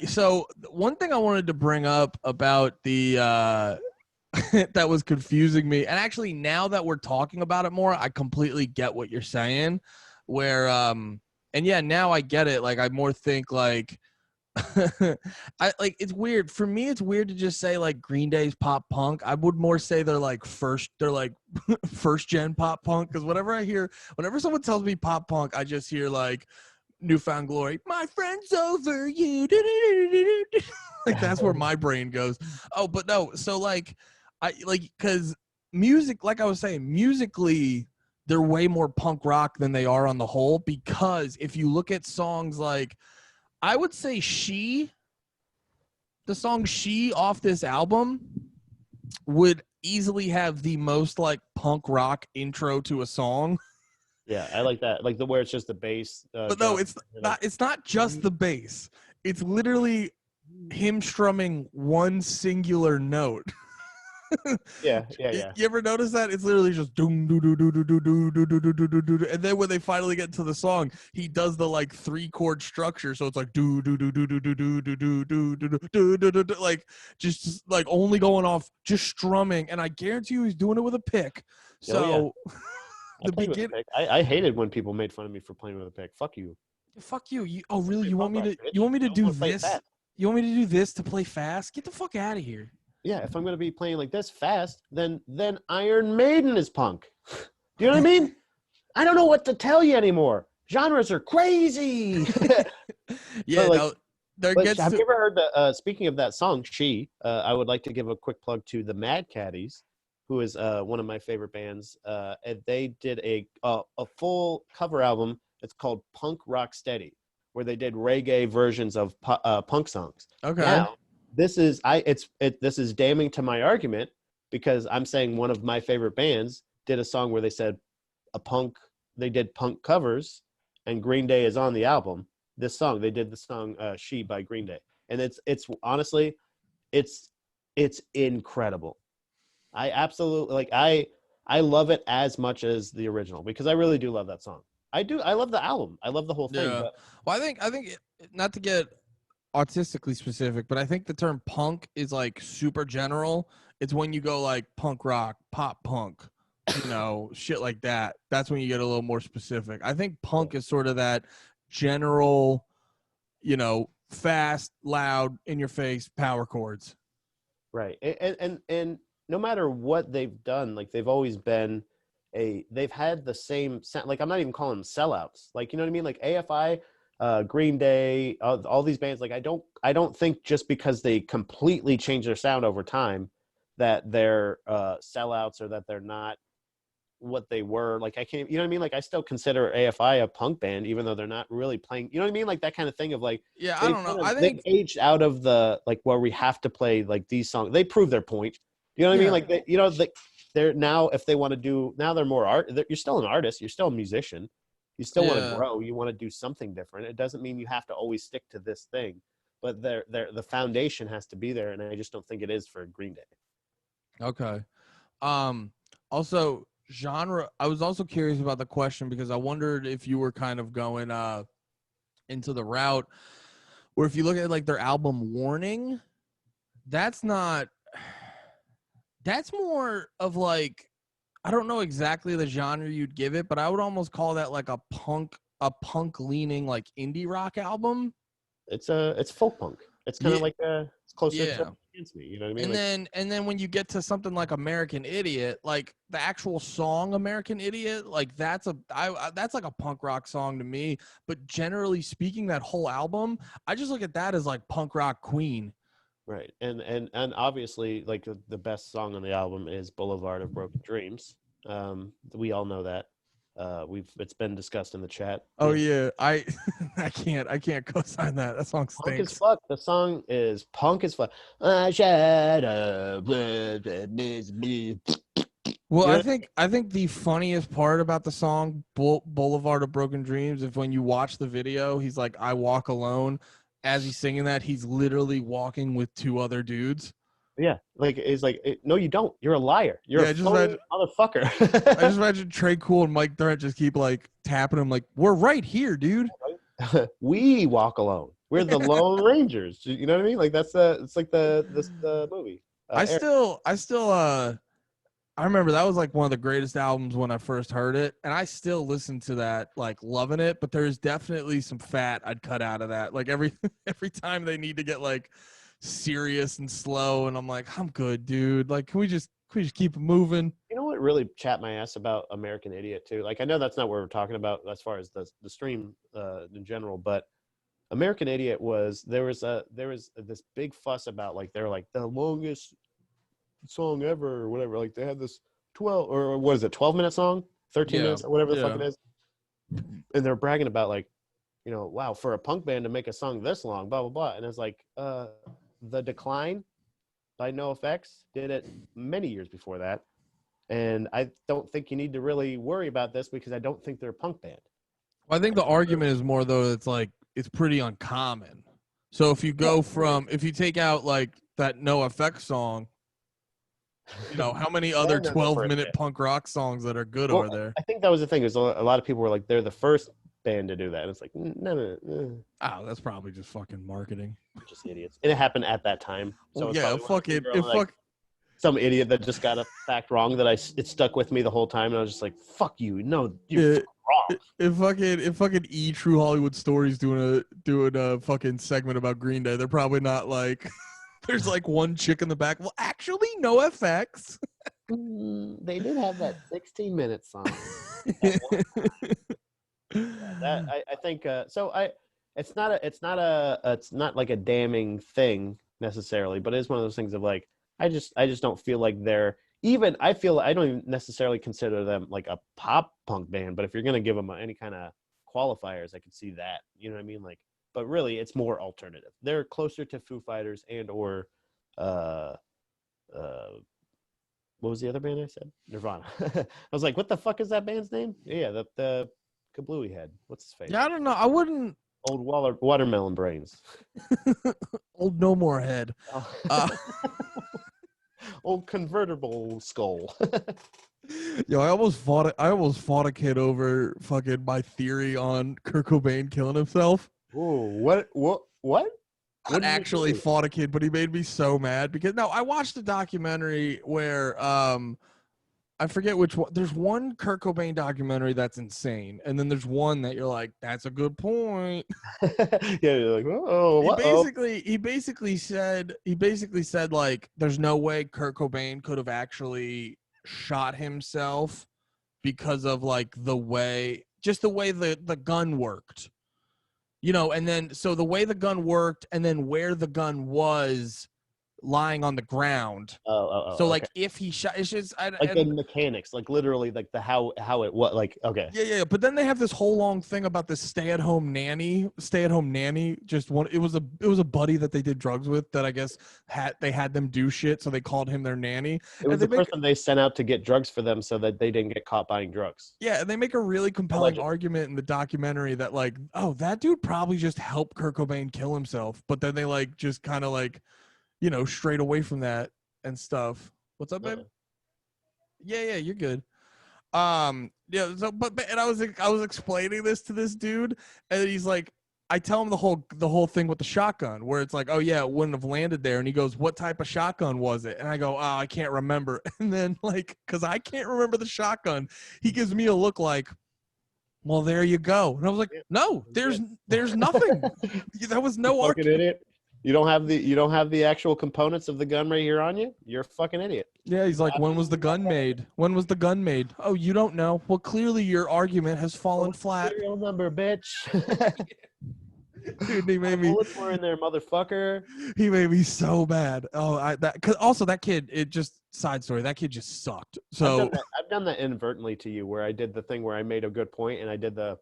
So one thing I wanted to bring up about the that was confusing me, and actually now that we're talking about it more, I completely get what you're saying. Where and yeah, now I get it. Like I more think like it's weird for me. It's weird to just say like Green Day's pop punk. I would more say they're like first gen pop punk, because whenever someone tells me pop punk, I just hear like Newfound Glory, my friend's over you. Like that's where my brain goes. Oh, but no, so like because music, like I was saying, musically they're way more punk rock than they are on the whole, because if you look at songs like, I would say the song She off this album would easily have the most like punk rock intro to a song. Yeah, I like that. Like where it's just the bass. But no, it's not just the bass. It's literally him strumming one singular note. Yeah. You ever notice that? It's literally just doom doo doo doo doo doo doo doo doo doo doo doo, and then when they finally get to the song, he does the like 3-chord structure, so it's like doo doo doo doo doo doo doo doo doo doo doo doo, like just like only going off, just strumming, and I guarantee you he's doing it with a pick. So the beginning, I hated when people made fun of me for playing with a pick. Fuck you. Fuck you. Oh really? You want me to do this? You want me to do this to play fast? Get the fuck out of here. Yeah, if I'm going to be playing like this fast, then Iron Maiden is punk. Do you know what I mean? I don't know what to tell you anymore. Genres are crazy. Yeah, have you ever heard the, speaking of that song, She, I would like to give a quick plug to the Mad Caddies, who is one of my favorite bands. And they did a full cover album. It's called Punk Rock Steady, where they did reggae versions of punk songs. Okay. Now, this is damning to my argument, because I'm saying one of my favorite bands did a song where they said they did punk covers, and Green Day is on the album. This song, they did the song She by Green Day, and it's honestly it's incredible. I absolutely like I love it as much as the original, because I really do love that song. I love the album. I love the whole thing. Yeah. Well, I think not to get artistically specific, but I think the term punk is like super general. It's when you go like punk rock, pop punk, shit like that. That's when you get a little more specific. I think punk is sort of that general, fast, loud, in your face power chords. Right. And no matter what they've done, like they've always been they've had the same sound. Like I'm not even calling them sellouts. Like, you know what I mean? Like AFI, Green Day, all these bands. Like I don't think just because they completely change their sound over time that they're sellouts or that they're not what they were. Like I can't, you know what I mean? Like I still consider AFI a punk band, even though they're not really playing, you know what I mean? Like that kind of thing of like, Yeah, I don't know. I they've think aged out of the, like where we have to play like these songs. They prove their point. You know what I mean? yeah. Like, they're now, if they want to do, now they're more you're still an artist. You're still a musician. You still want to Yeah. grow. You want to do something different. It doesn't mean you have to always stick to this thing, but the foundation has to be there. And I just don't think it is for Green Day. Okay. Also genre, I was also curious about the question because I wondered if you were kind of going into the route where if you look at like their album Warning, that's not that's more of like, I don't know exactly the genre you'd give it, but I would almost call that like a punk leaning like indie rock album. It's folk punk. It's kind Yeah. of like it's closer Yeah. to Against Me. You know what I mean? And then when you get to something like American Idiot, like the actual song American Idiot, like that's like a punk rock song to me. But generally speaking, that whole album, I just look at that as like punk rock Queen. Right. And obviously, like the best song on the album is Boulevard of Broken Dreams. We all know that. It's been discussed in the chat. Oh yeah, I can't co-sign that. That song Punk as stinks. fuck. The song is punk as fuck. Shut up. Well, You know? I think the funniest part about the song Boulevard of Broken Dreams is when you watch the video, he's like, "I walk alone." As he's singing that, he's literally walking with two other dudes. Yeah, like it's like no, you don't. You're a liar. You're a phony motherfucker. I just imagine Trey Cool and Mike Durant just keep like tapping him, like, "We're right here, dude." We walk alone. We're the Lone Rangers. You know what I mean? Like it's like the movie. I remember that was like one of the greatest albums when I first heard it, and I still listen to that, like loving it. But there's definitely some fat I'd cut out of that. Like every time they need to get like serious and slow, and I'm like, I'm good, dude. Like, can we just keep it moving? You know what really chapped my ass about American Idiot too? Like I know that's not what we're talking about as far as the stream in general, but American Idiot was there was this big fuss about like they're like the longest song ever or whatever. Like they had this 12 or what is it, 12-minute song, 13 minutes or whatever the fuck it is, and they're bragging about like, you know, wow, for a punk band to make a song this long, blah blah blah. And it's like The Decline by NoFX did it many years before that, and I don't think you need to really worry about this because I don't think they're a punk band. Well, I think the argument is more though it's like it's pretty uncommon. So if you go from if you take out like that NoFX song, you know, how many other 12-minute punk rock songs that are good are there? I think that was the thing is a lot of people were like they're the first band to do that, and it's like no. Oh, that's probably just fucking marketing. Just idiots. And it happened at that time. So Yeah, some idiot that just got a fact wrong that it stuck with me the whole time, and I was just like, "Fuck you! No, you're wrong." If fucking True Hollywood Stories doing a fucking segment about Green Day, they're probably not like. There's like one chick in the back. Well, actually, NoFX. They did have that 16-minute song. I think so. It's not like a damning thing necessarily, but it's one of those things of like I just don't feel like they're even. I don't even necessarily consider them like a pop punk band. But if you're gonna give them any kind of qualifiers, I could see that. You know what I mean? Like, but really, it's more alternative. They're closer to Foo Fighters and or what was the other band I said? Nirvana. I was like, what the fuck is that band's name? Yeah, the Kablooey head. What's his face? Yeah, I don't know. I wouldn't. Old watermelon brains. Old No More head. Old convertible skull. Yo, I almost fought a kid over fucking my theory on Kurt Cobain killing himself. Oh, what? I actually fought a kid, but he made me so mad because I watched a documentary where I forget which one. There's one Kurt Cobain documentary that's insane, and then there's one that you're like, that's a good point. Yeah, you're like, oh, He basically said like, there's no way Kurt Cobain could have actually shot himself because of like the way the gun worked, and then so the way the gun worked and then where the gun was lying on the ground. So like okay. if he shot, it's just Like the mechanics, like literally, like the how it what like okay. Yeah. But then they have this whole long thing about this stay-at-home nanny. Just one. It was a buddy that they did drugs with that I guess had them do shit, so they called him their nanny. It was the person they sent out to get drugs for them so that they didn't get caught buying drugs. Yeah, and they make a really compelling argument in the documentary that like, oh, that dude probably just helped Kurt Cobain kill himself, but then they like just kind of like, strayed away from that and stuff. What's up, babe? Yeah, you're good. Yeah, so and I was explaining this to this dude, and he's like, I tell him the whole thing with the shotgun, where it's like, oh yeah, it wouldn't have landed there, and he goes, what type of shotgun was it? And I go, oh, I can't remember. And then like, because I can't remember the shotgun, he gives me a look like, well, there you go. And I was like, no, there's nothing. That was no fucking idiot. You don't have the actual components of the gun right here on you? You're a fucking idiot. Yeah, he's like, when was the gun made? When was the gun made? Oh, you don't know. Well, clearly your argument has fallen flat. Serial number, bitch. Dude, he made me. Bullets were in there, motherfucker. He made me so bad. Oh, because also that kid. It just side story. That kid just sucked. So I've done that inadvertently to you, where I did the thing where I made a good point and I did the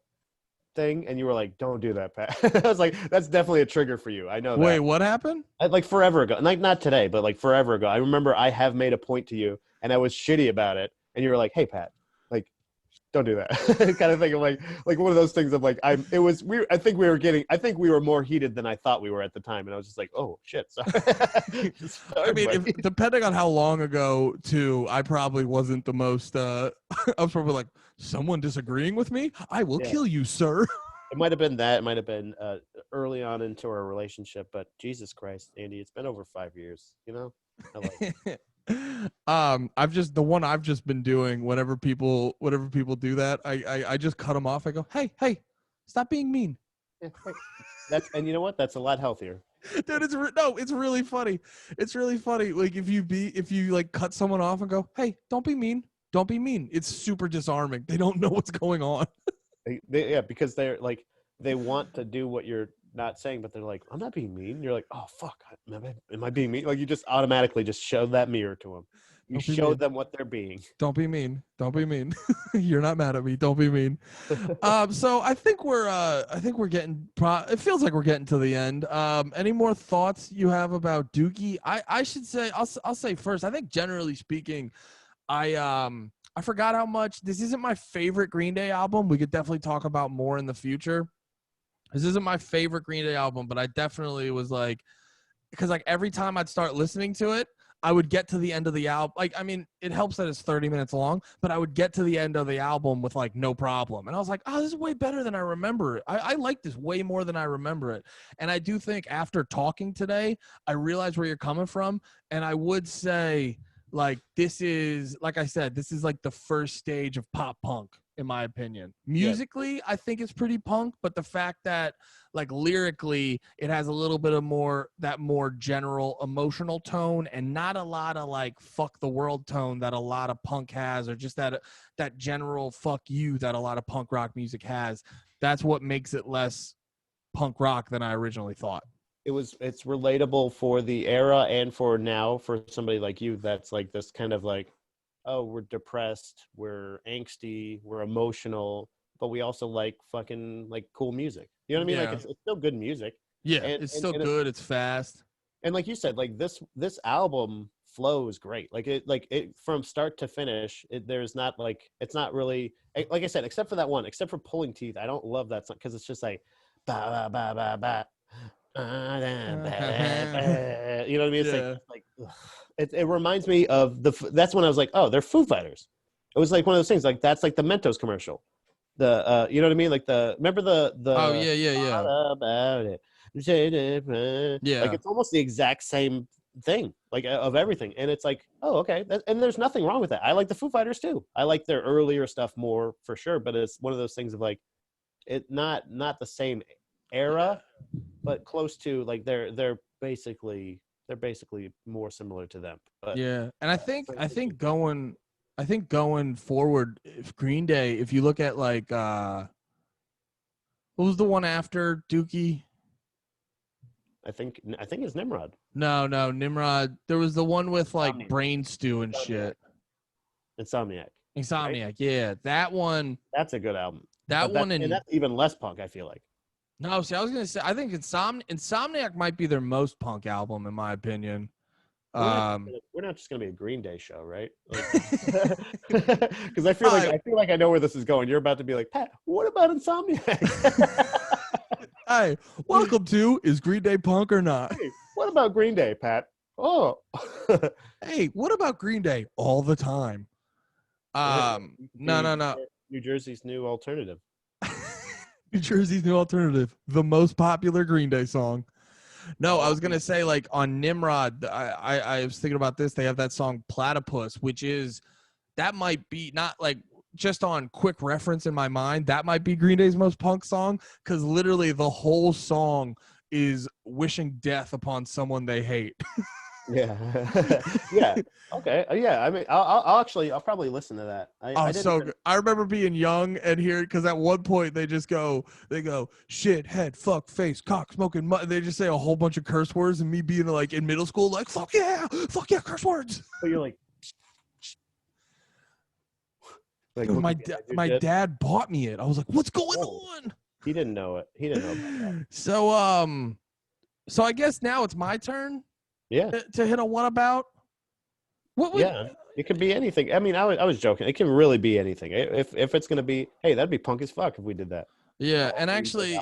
thing, and you were like, "Don't do that, Pat." I was like, "That's definitely a trigger for you." I know. Wait, what happened? Like forever ago, like not today, but like forever ago. I remember I have made a point to you, and I was shitty about it, and you were like, "Hey, Pat, like, don't do that," kind of thing. Of like one of those things of like, I think we were more heated than I thought we were at the time, and I was just like, "Oh shit." Sorry. I mean, depending on how long ago, too, I probably wasn't the most. I was probably like, someone disagreeing with me, I will kill you, sir. It might have been that. It might have been early on into our relationship, but Jesus Christ, Andy, it's been over 5 years. I like it. I've just been doing whenever people do that, I just cut them off. I go, hey, stop being mean. Yeah, and you know what? That's a lot healthier. Dude, it's really funny. It's really funny. Like if you like cut someone off and go, hey, don't be mean. Don't be mean. It's super disarming. They don't know what's going on. Because they're like, they want to do what you're not saying, but they're like, I'm not being mean. You're like, oh fuck, am I being mean? Like you just automatically just show that mirror to them. You show them what they're being. Don't be mean. Don't be mean. You're not mad at me. Don't be mean. So I think we're getting. It feels like we're getting to the end. Any more thoughts you have about Dookie? I should say. I'll say first. I think generally speaking, I forgot how much this isn't my favorite Green Day album. We could definitely talk about more in the future. This isn't my favorite Green Day album, but I definitely was like, because like every time I'd start listening to it, I would get to the end of the album. Like, I mean, it helps that it's 30 minutes long, but I would get to the end of the album with like no problem. And I was like, oh, this is way better than I remember it. I like this way more than I remember it. And I do think after talking today, I realize where you're coming from. And I would say, like, this is, like I said, this is like the first stage of pop punk, in my opinion. Musically, I think it's pretty punk, but the fact that, like, lyrically, it has a little bit of more general emotional tone and not a lot of, like, fuck the world tone that a lot of punk has, or just that general fuck you that a lot of punk rock music has. That's what makes it less punk rock than I originally thought. It's relatable for the era and for now, for somebody like you that's like this kind of like, oh, we're depressed, we're angsty, we're emotional, but we also like fucking like cool music. You know what I mean? Yeah. Like it's still good music. Yeah, it's still good. It's fast. And like you said, like this album flows great. Like it from start to finish. There's not like, it's not really, like I said, except for that one, except for Pulling Teeth. I don't love that song because it's just like ba ba ba ba. You know what I mean? It's like it reminds me of that's when I was like, oh, they're Foo Fighters. It was like one of those things, like that's like the Mentos commercial. The you know what I mean? Like remember the oh yeah about it. Yeah. Yeah. Like it's almost the exact same thing, like of everything. And it's like, oh, okay. And there's nothing wrong with that. I like the Foo Fighters too. I like their earlier stuff more for sure, but it's one of those things of like, it not the same era, but close to, like they're basically more similar to them. But yeah, and I think going forward, if Green Day, if you look at like what was the one after Dookie? I think it's Nimrod. No, Nimrod. There was the one with like Insomniac. Brain Stew and shit. Insomniac. Insomniac, Right? yeah, that one. That's a good album. And that's even less punk, I feel like. No, see, I was gonna say, I think Insomniac might be their most punk album in my opinion. We're not just gonna be a Green Day show, right? Because I feel like I know where this is going. You're about to be like, Pat, what about Insomniac? Hey, welcome to Is Green Day Punk or Not? Hey, what about Green Day, Pat? Oh, hey, what about Green Day all the time? No. New Jersey's new alternative. New Jersey's new alternative, the most popular Green Day song. No, I was gonna say, like, on Nimrod, I was thinking about this. They have that song Platypus, which is, that might be, not like just on quick reference in my mind, that might be Green Day's most punk song, because literally the whole song is wishing death upon someone they hate. Yeah. Yeah. Okay. Yeah. I mean, I'll probably listen to that. I remember being young and hearing, because at one point they go shit, head, fuck, face, cock, smoking, they just say a whole bunch of curse words, and me being like in middle school, like, fuck yeah, curse words. But you're like dude, my dad bought me it. I was like, what's going on? He didn't know it. He didn't know about that. So I guess now it's my turn. Yeah. To hit a what about? Yeah, it could be anything. I mean, I was joking. It can really be anything. If it's gonna be, hey, that'd be punk as fuck if we did that. Yeah, and actually,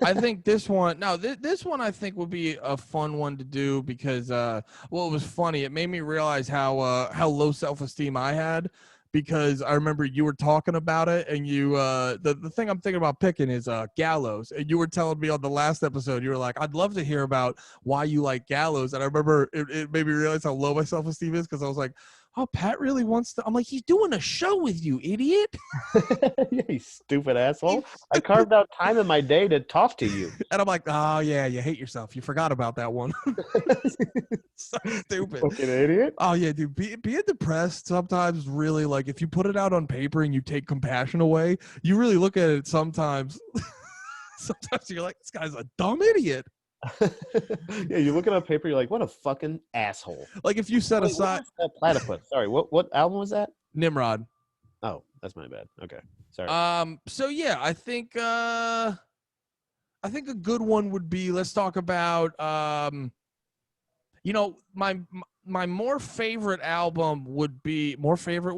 I think this one. No, this one I think would be a fun one to do because, it was funny. It made me realize how low self-esteem I had, because I remember you were talking about it, and you the thing I'm thinking about picking is Gallows, and you were telling me on the last episode, you were like, I'd love to hear about why you like Gallows, and I remember it made me realize how low my self-esteem is, because I was like, oh, Pat really wants to. I'm like, he's doing a show with you, idiot. Yeah, you stupid asshole. I carved out time in my day to talk to you. And I'm like, oh, yeah, you hate yourself. You forgot about that one. So stupid. Fucking idiot. Oh, yeah, dude. Being depressed sometimes really, like, if you put it out on paper and you take compassion away, you really look at it sometimes. Sometimes you're like, this guy's a dumb idiot. Yeah, you look it on paper, you're like, what a fucking asshole. Like, if you set aside Platypus. Sorry, what album was that? Nimrod. Oh, that's my bad. Okay, sorry. So yeah, I think a good one would be, let's talk about my more favorite album would be more favorite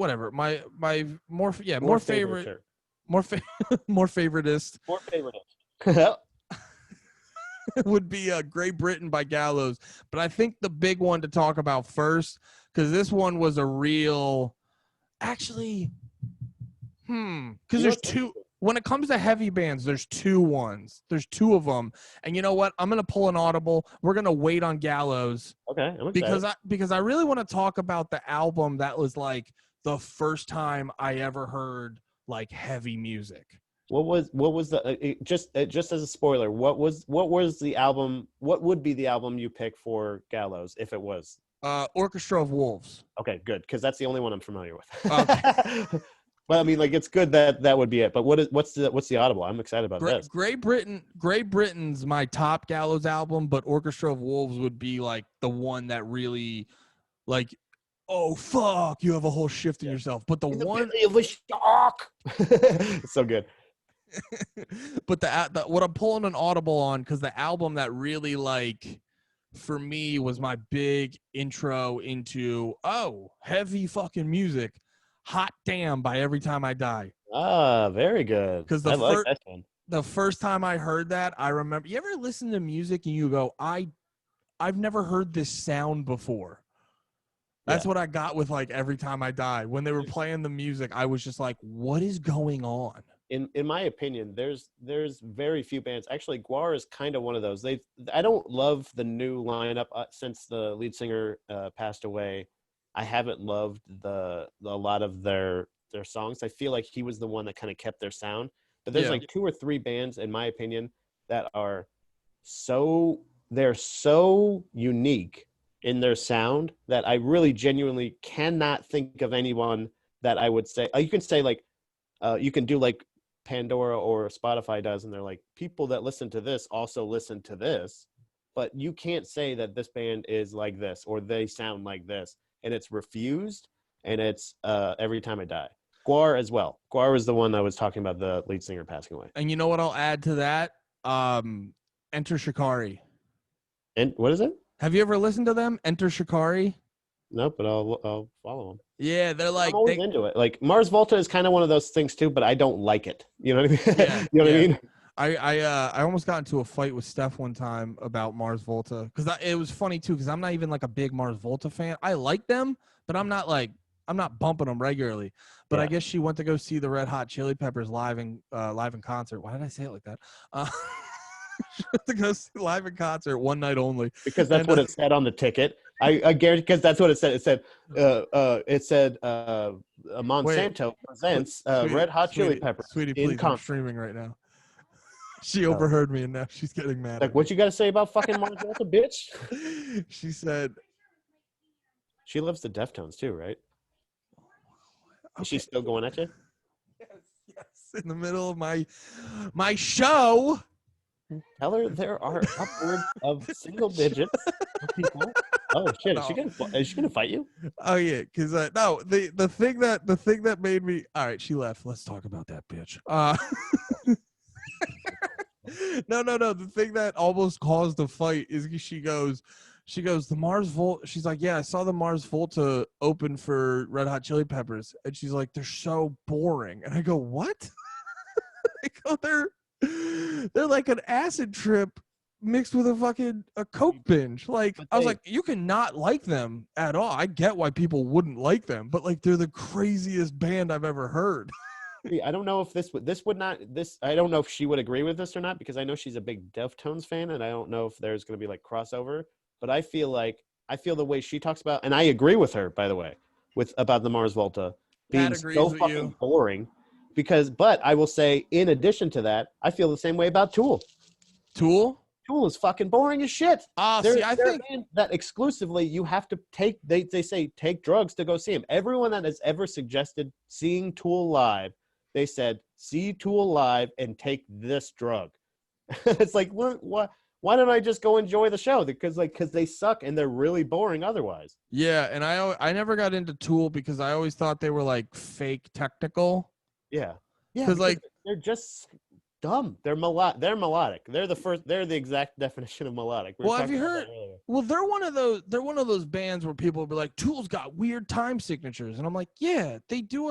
would be Great Britain by Gallows. But I think the big one to talk about first, because this one was a real, actually, because there's two. When it comes to heavy bands, there's two ones. There's two of them. And you know what? I'm gonna pull an audible. We're gonna wait on Gallows. Okay, I'm excited. because I really want to talk about the album that was like the first time I ever heard like heavy music. What was the just as a spoiler? What was the album? What would be the album you pick for Gallows if it was? Orchestra of Wolves. Okay, good, because that's the only one I'm familiar with. Okay. But I mean, like, it's good that would be it. But what's the audible? I'm excited about this. Great Britain's my top Gallows album, but Orchestra of Wolves would be like the one that really, like, oh fuck, you have a whole shift in yourself. But the one of a shock. It's so good. But the what I'm pulling an audible on, because the album that really, like, for me was my big intro into heavy fucking music, Hot Damn by Every Time I Die. Ah, very good. Because the first time I heard that, I remember, you ever listen to music and you go, I've never heard this sound before. That's what I got with like Every Time I Die. When they were playing the music, I was just like, what is going on? in my opinion, there's very few bands. Actually, Guar is kind of one of those. I don't love the new lineup since the lead singer passed away. I haven't loved a lot of their songs. I feel like he was the one that kind of kept their sound. But there's like 2 or 3 bands, in my opinion, that are they're so unique in their sound that I really genuinely cannot think of anyone that I would say. You can say like, you can do like Pandora or Spotify does, and they're like, people that listen to this also listen to this, but you can't say that this band is like this or they sound like this, and it's Refused, and it's Every Time I Die. Guar as well. Guar was the one I was talking about, the lead singer passing away. And you know what I'll add to that? Enter Shikari. And what is it? Have you ever listened to them? Enter Shikari? Nope, but I'll follow them. Yeah, they're like, I'm always into it. Like Mars Volta is kind of one of those things too, but I don't like it. You know what I mean? Yeah, you know what I mean? I almost got into a fight with Steph one time about Mars Volta, because it was funny too, because I'm not even like a big Mars Volta fan. I like them, but I'm not bumping them regularly. But I guess she went to go see the Red Hot Chili Peppers live in concert. Why did I say it like that? She went to go see live in concert one night only. Because that's what it said on the ticket. I guarantee, because that's what it said. It said Monsanto presents Red Hot Chili Peppers. Sweetie, please, I'm streaming right now. She overheard me, and now she's getting mad. Like, what you got to say about fucking Mars Volta, bitch? She said she loves the Deftones too, right? Is she still going at you? Yes. In the middle of my show. Tell her there are upwards of single digits of people. Oh shit! No. Is she gonna fight you? Oh yeah, because no, the thing that made me. All right, she left. Let's talk about that bitch. No. The thing that almost caused the fight is she goes, the Mars Volta. She's like, yeah, I saw the Mars Volta open for Red Hot Chili Peppers, and she's like, they're so boring. And I go, what? I go, they're like an acid trip mixed with a coke binge. Like, I was like, you can not like them at all. I get why people wouldn't like them, but like, they're the craziest band I've ever heard. I don't know if I don't know if she would agree with this or not, because I know she's a big Deftones fan, and I don't know if there's going to be like crossover, but I feel the way she talks about, and I agree with her, by the way, about the Mars Volta being so fucking boring. But I will say, in addition to that, I feel the same way about Tool. Tool is fucking boring as shit. I think that exclusively you have to take. They say take drugs to go see him. Everyone that has ever suggested seeing Tool live, they said see Tool live and take this drug. It's like, what? Why don't I just go enjoy the show? Because they suck and they're really boring otherwise. Yeah, and I never got into Tool because I always thought they were like fake technical. Yeah, because like they're just dumb. They're melodic. They're the exact definition of melodic. Well, have you heard? Well, they're one of those bands where people will be like, Tool's got weird time signatures, and I'm like, yeah, they do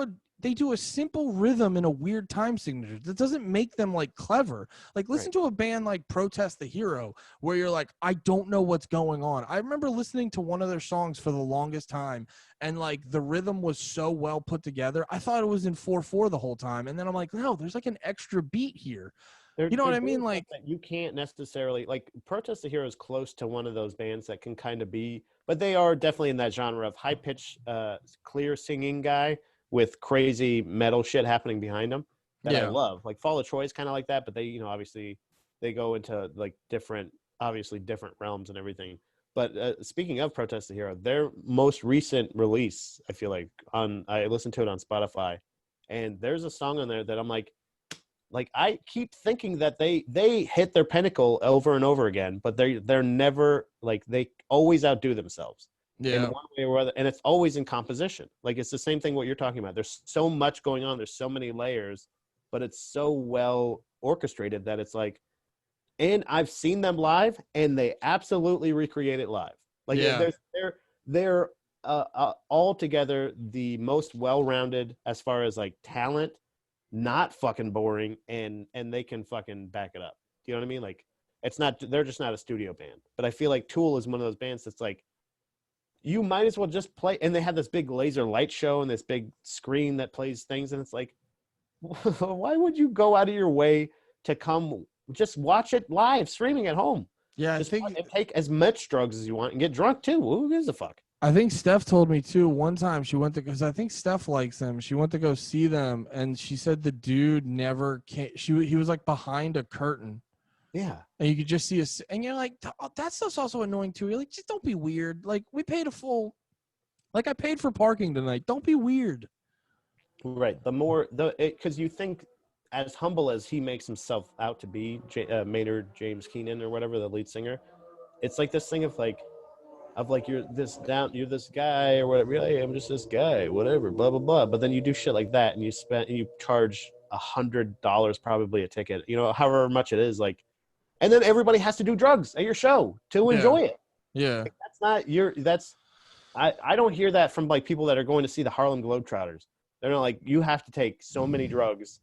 a simple rhythm in a weird time signature. That doesn't make them like clever. Like, listen to a band like Protest the Hero, where you're like, I don't know what's going on. I remember listening to one of their songs for the longest time, and like the rhythm was so well put together. I thought it was in 4/4 the whole time, and then I'm like, no, there's like an extra beat here. You know what I mean? Like, you can't necessarily like Protest the Hero is close to one of those bands that can kind of be, but they are definitely in that genre of high pitched, clear singing guy with crazy metal shit happening behind them that I love. Like Fall of Troy is kind of like that, but they, obviously they go into like different realms and everything. But speaking of Protest the Hero, their most recent release, I feel like I listened to it on Spotify, and there's a song on there that I'm like I keep thinking that they hit their pinnacle over and over again, but they're never like, they always outdo themselves. In one way or other, and it's always in composition. Like, it's the same thing what you're talking about. There's so much going on, there's so many layers, but it's so well orchestrated that it's like, and I've seen them live and they absolutely recreate it live. Like, they're all together the most well-rounded as far as like talent, not fucking boring, and they can fucking back it up. Do you know what I mean? Like, they're just not a studio band. But I feel like Tool is one of those bands that's like, you might as well just play. And they have this big laser light show and this big screen that plays things. And it's like, Why would you go out of your way to come just watch it live streaming at home? Yeah, Just take as much drugs as you want and get drunk too. Who gives a fuck? I think Steph told me too. One time she went to, because I think Steph likes them. She went to go see them, and she said the dude never came. He was like behind a curtain. Yeah, and you could just see us, and you're like, that stuff's also annoying too. You're like, just don't be weird. Like, we paid a full, like, I paid for parking tonight. Don't be weird. right. Because you think, as humble as he makes himself out to be, Maynard James Keenan or whatever, the lead singer, it's like this thing of like you're this guy or whatever. Really, I'm just this guy, whatever, blah blah blah. But then you do shit like that, and you charge $100 probably a ticket, however much it is, like, and then everybody has to do drugs at your show to enjoy it. Yeah. Like, that's not your. That's I don't hear that from like people that are going to see the Harlem Globetrotters. They're not like, you have to take so many drugs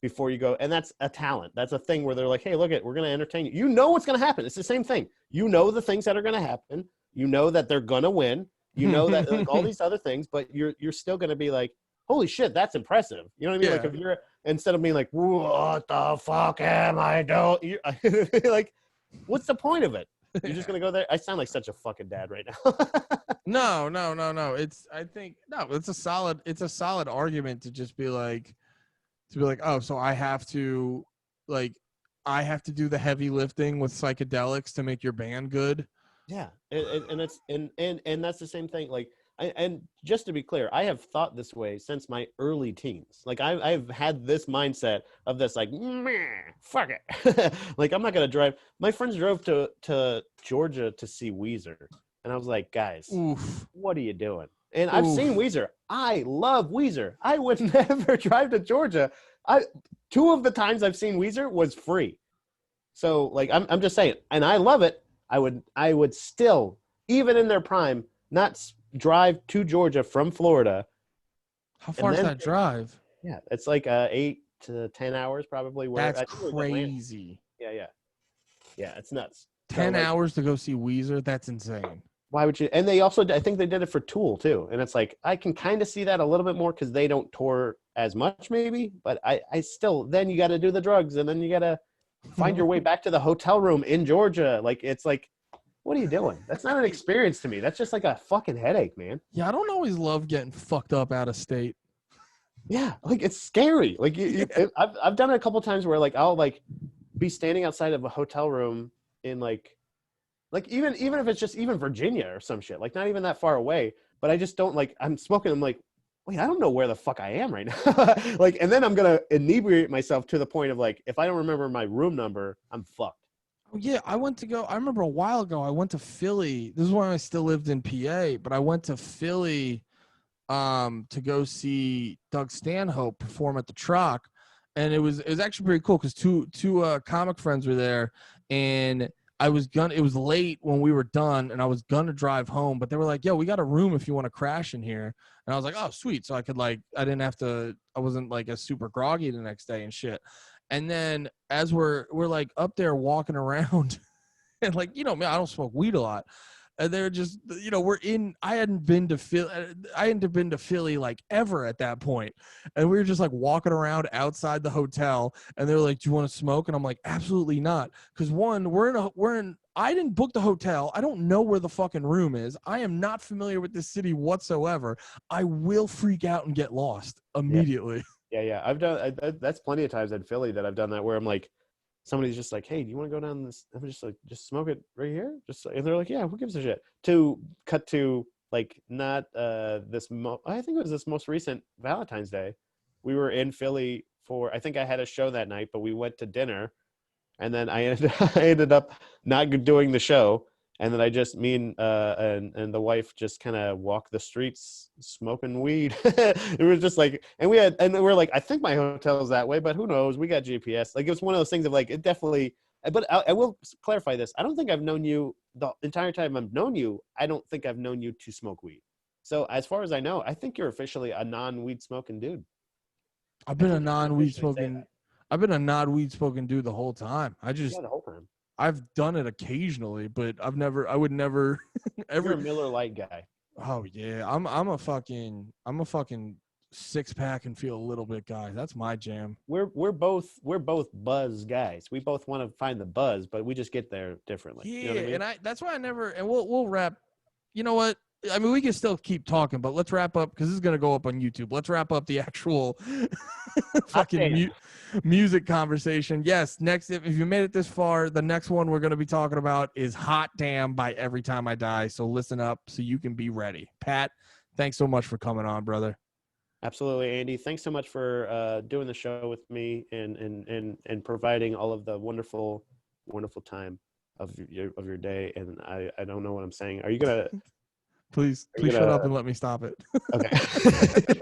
before you go, and that's a talent. That's a thing where they're like, hey, look we're going to entertain you. You know what's going to happen. It's the same thing. You know the things that are going to happen. You know that they're going to win. You know that like, all these other things, but you're still going to be like, holy shit, that's impressive. You know what I mean? Yeah. Like, if you're, instead of being like, what the fuck am I doing? Like, what's the point of it? You're just going to go there? I sound like such a fucking dad right now. No. It's a solid argument to just be like, oh, so I have to do the heavy lifting with psychedelics to make your band good. Yeah, and that's the same thing. Like, and just to be clear, I have thought this way since my early teens. Like, I've had this mindset of this, like, meh, fuck it. Like, I'm not gonna drive. My friends drove to Georgia to see Weezer, and I was like, guys, Oof. what are you doing? And I've seen Weezer. I love Weezer. I would never drive to Georgia. Two of the times I've seen Weezer was free. So, like, I'm just saying, and I love it. I would still, even in their prime, not drive to Georgia from Florida. How far is that drive? Yeah, it's like 8 to 10 hours probably. That's crazy. Yeah, it's nuts. 10 hours to go see Weezer? That's insane. Why would you? And they also, I think they did it for Tool too. And it's like, I can kind of see that a little bit more because they don't tour as much maybe. But I still, then you got to do the drugs, and then you got to find your way back to the hotel room in Georgia. Like, it's like, what are you doing? That's not an experience to me. That's just like a fucking headache, man. Yeah, I don't always love getting fucked up out of state. Yeah, like, it's scary. Like, I've done it a couple times where, like, I'll like be standing outside of a hotel room in like even if it's just even Virginia or some shit, like, not even that far away. But I just don't, like, I'm smoking. I'm like, wait, I don't know where the fuck I am right now. Like, and then I'm going to inebriate myself to the point of, like, if I don't remember my room number, I'm fucked. Oh, yeah, I remember a while ago, I went to Philly. This is when I still lived in PA, but I went to Philly to go see Doug Stanhope perform at the Truck. And it was actually pretty cool because two comic friends were there, and it was late when we were done, and I was gonna drive home, but they were like, yo, we got a room if you want to crash in here. And I was like, oh, sweet. So I could, like, I wasn't like as super groggy the next day and shit. And then as we're like up there walking around and, like, me, I don't smoke weed a lot. And they're just, I hadn't been to Philly like ever at that point. And we were just like walking around outside the hotel, and they were like, do you want to smoke? And I'm like, absolutely not. Cause one, I didn't book the hotel. I don't know where the fucking room is. I am not familiar with this city whatsoever. I will freak out and get lost immediately. Yeah. I've done, that's plenty of times in Philly that I've done that, where I'm like, somebody's just like, hey, do you want to go down this? I'm just like, just smoke it right here. And they're like, yeah, who gives a shit? To cut to, like, not I think it was this most recent Valentine's Day. We were in Philly I think I had a show that night, but we went to dinner, and then I ended up not doing the show. And then me and the wife just kind of walked the streets smoking weed. It was just like, and we're like, I think my hotel's that way, but who knows? We got GPS. Like, it was one of those things of, like, it definitely, but I will clarify this. I don't think I've known you the entire time I've known you. I don't think I've known you to smoke weed. So as far as I know, I think you're officially a non-weed smoking dude. I've been a non-weed smoking dude the whole time. The whole time. I've done it occasionally, but I would never ever. You're a Miller Lite guy. Oh yeah, I'm a fucking six pack and feel a little bit guys. That's my jam. We're both buzz guys. We both want to find the buzz, but we just get there differently. Yeah, You know what I mean? and that's why I never. And we'll wrap. You know what? I mean, we can still keep talking, but let's wrap up because this is gonna go up on YouTube. Let's wrap up the actual fucking music conversation. Yes, next if you made it this far, the next one we're gonna be talking about is "Hot Damn" by Every Time I Die. So listen up so you can be ready. Pat, thanks so much for coming on, brother. Absolutely, Andy. Thanks so much for doing the show with me and providing all of the wonderful time of your day. And I don't know what I'm saying. Are you gonna? Please shut up and let me stop it. Okay.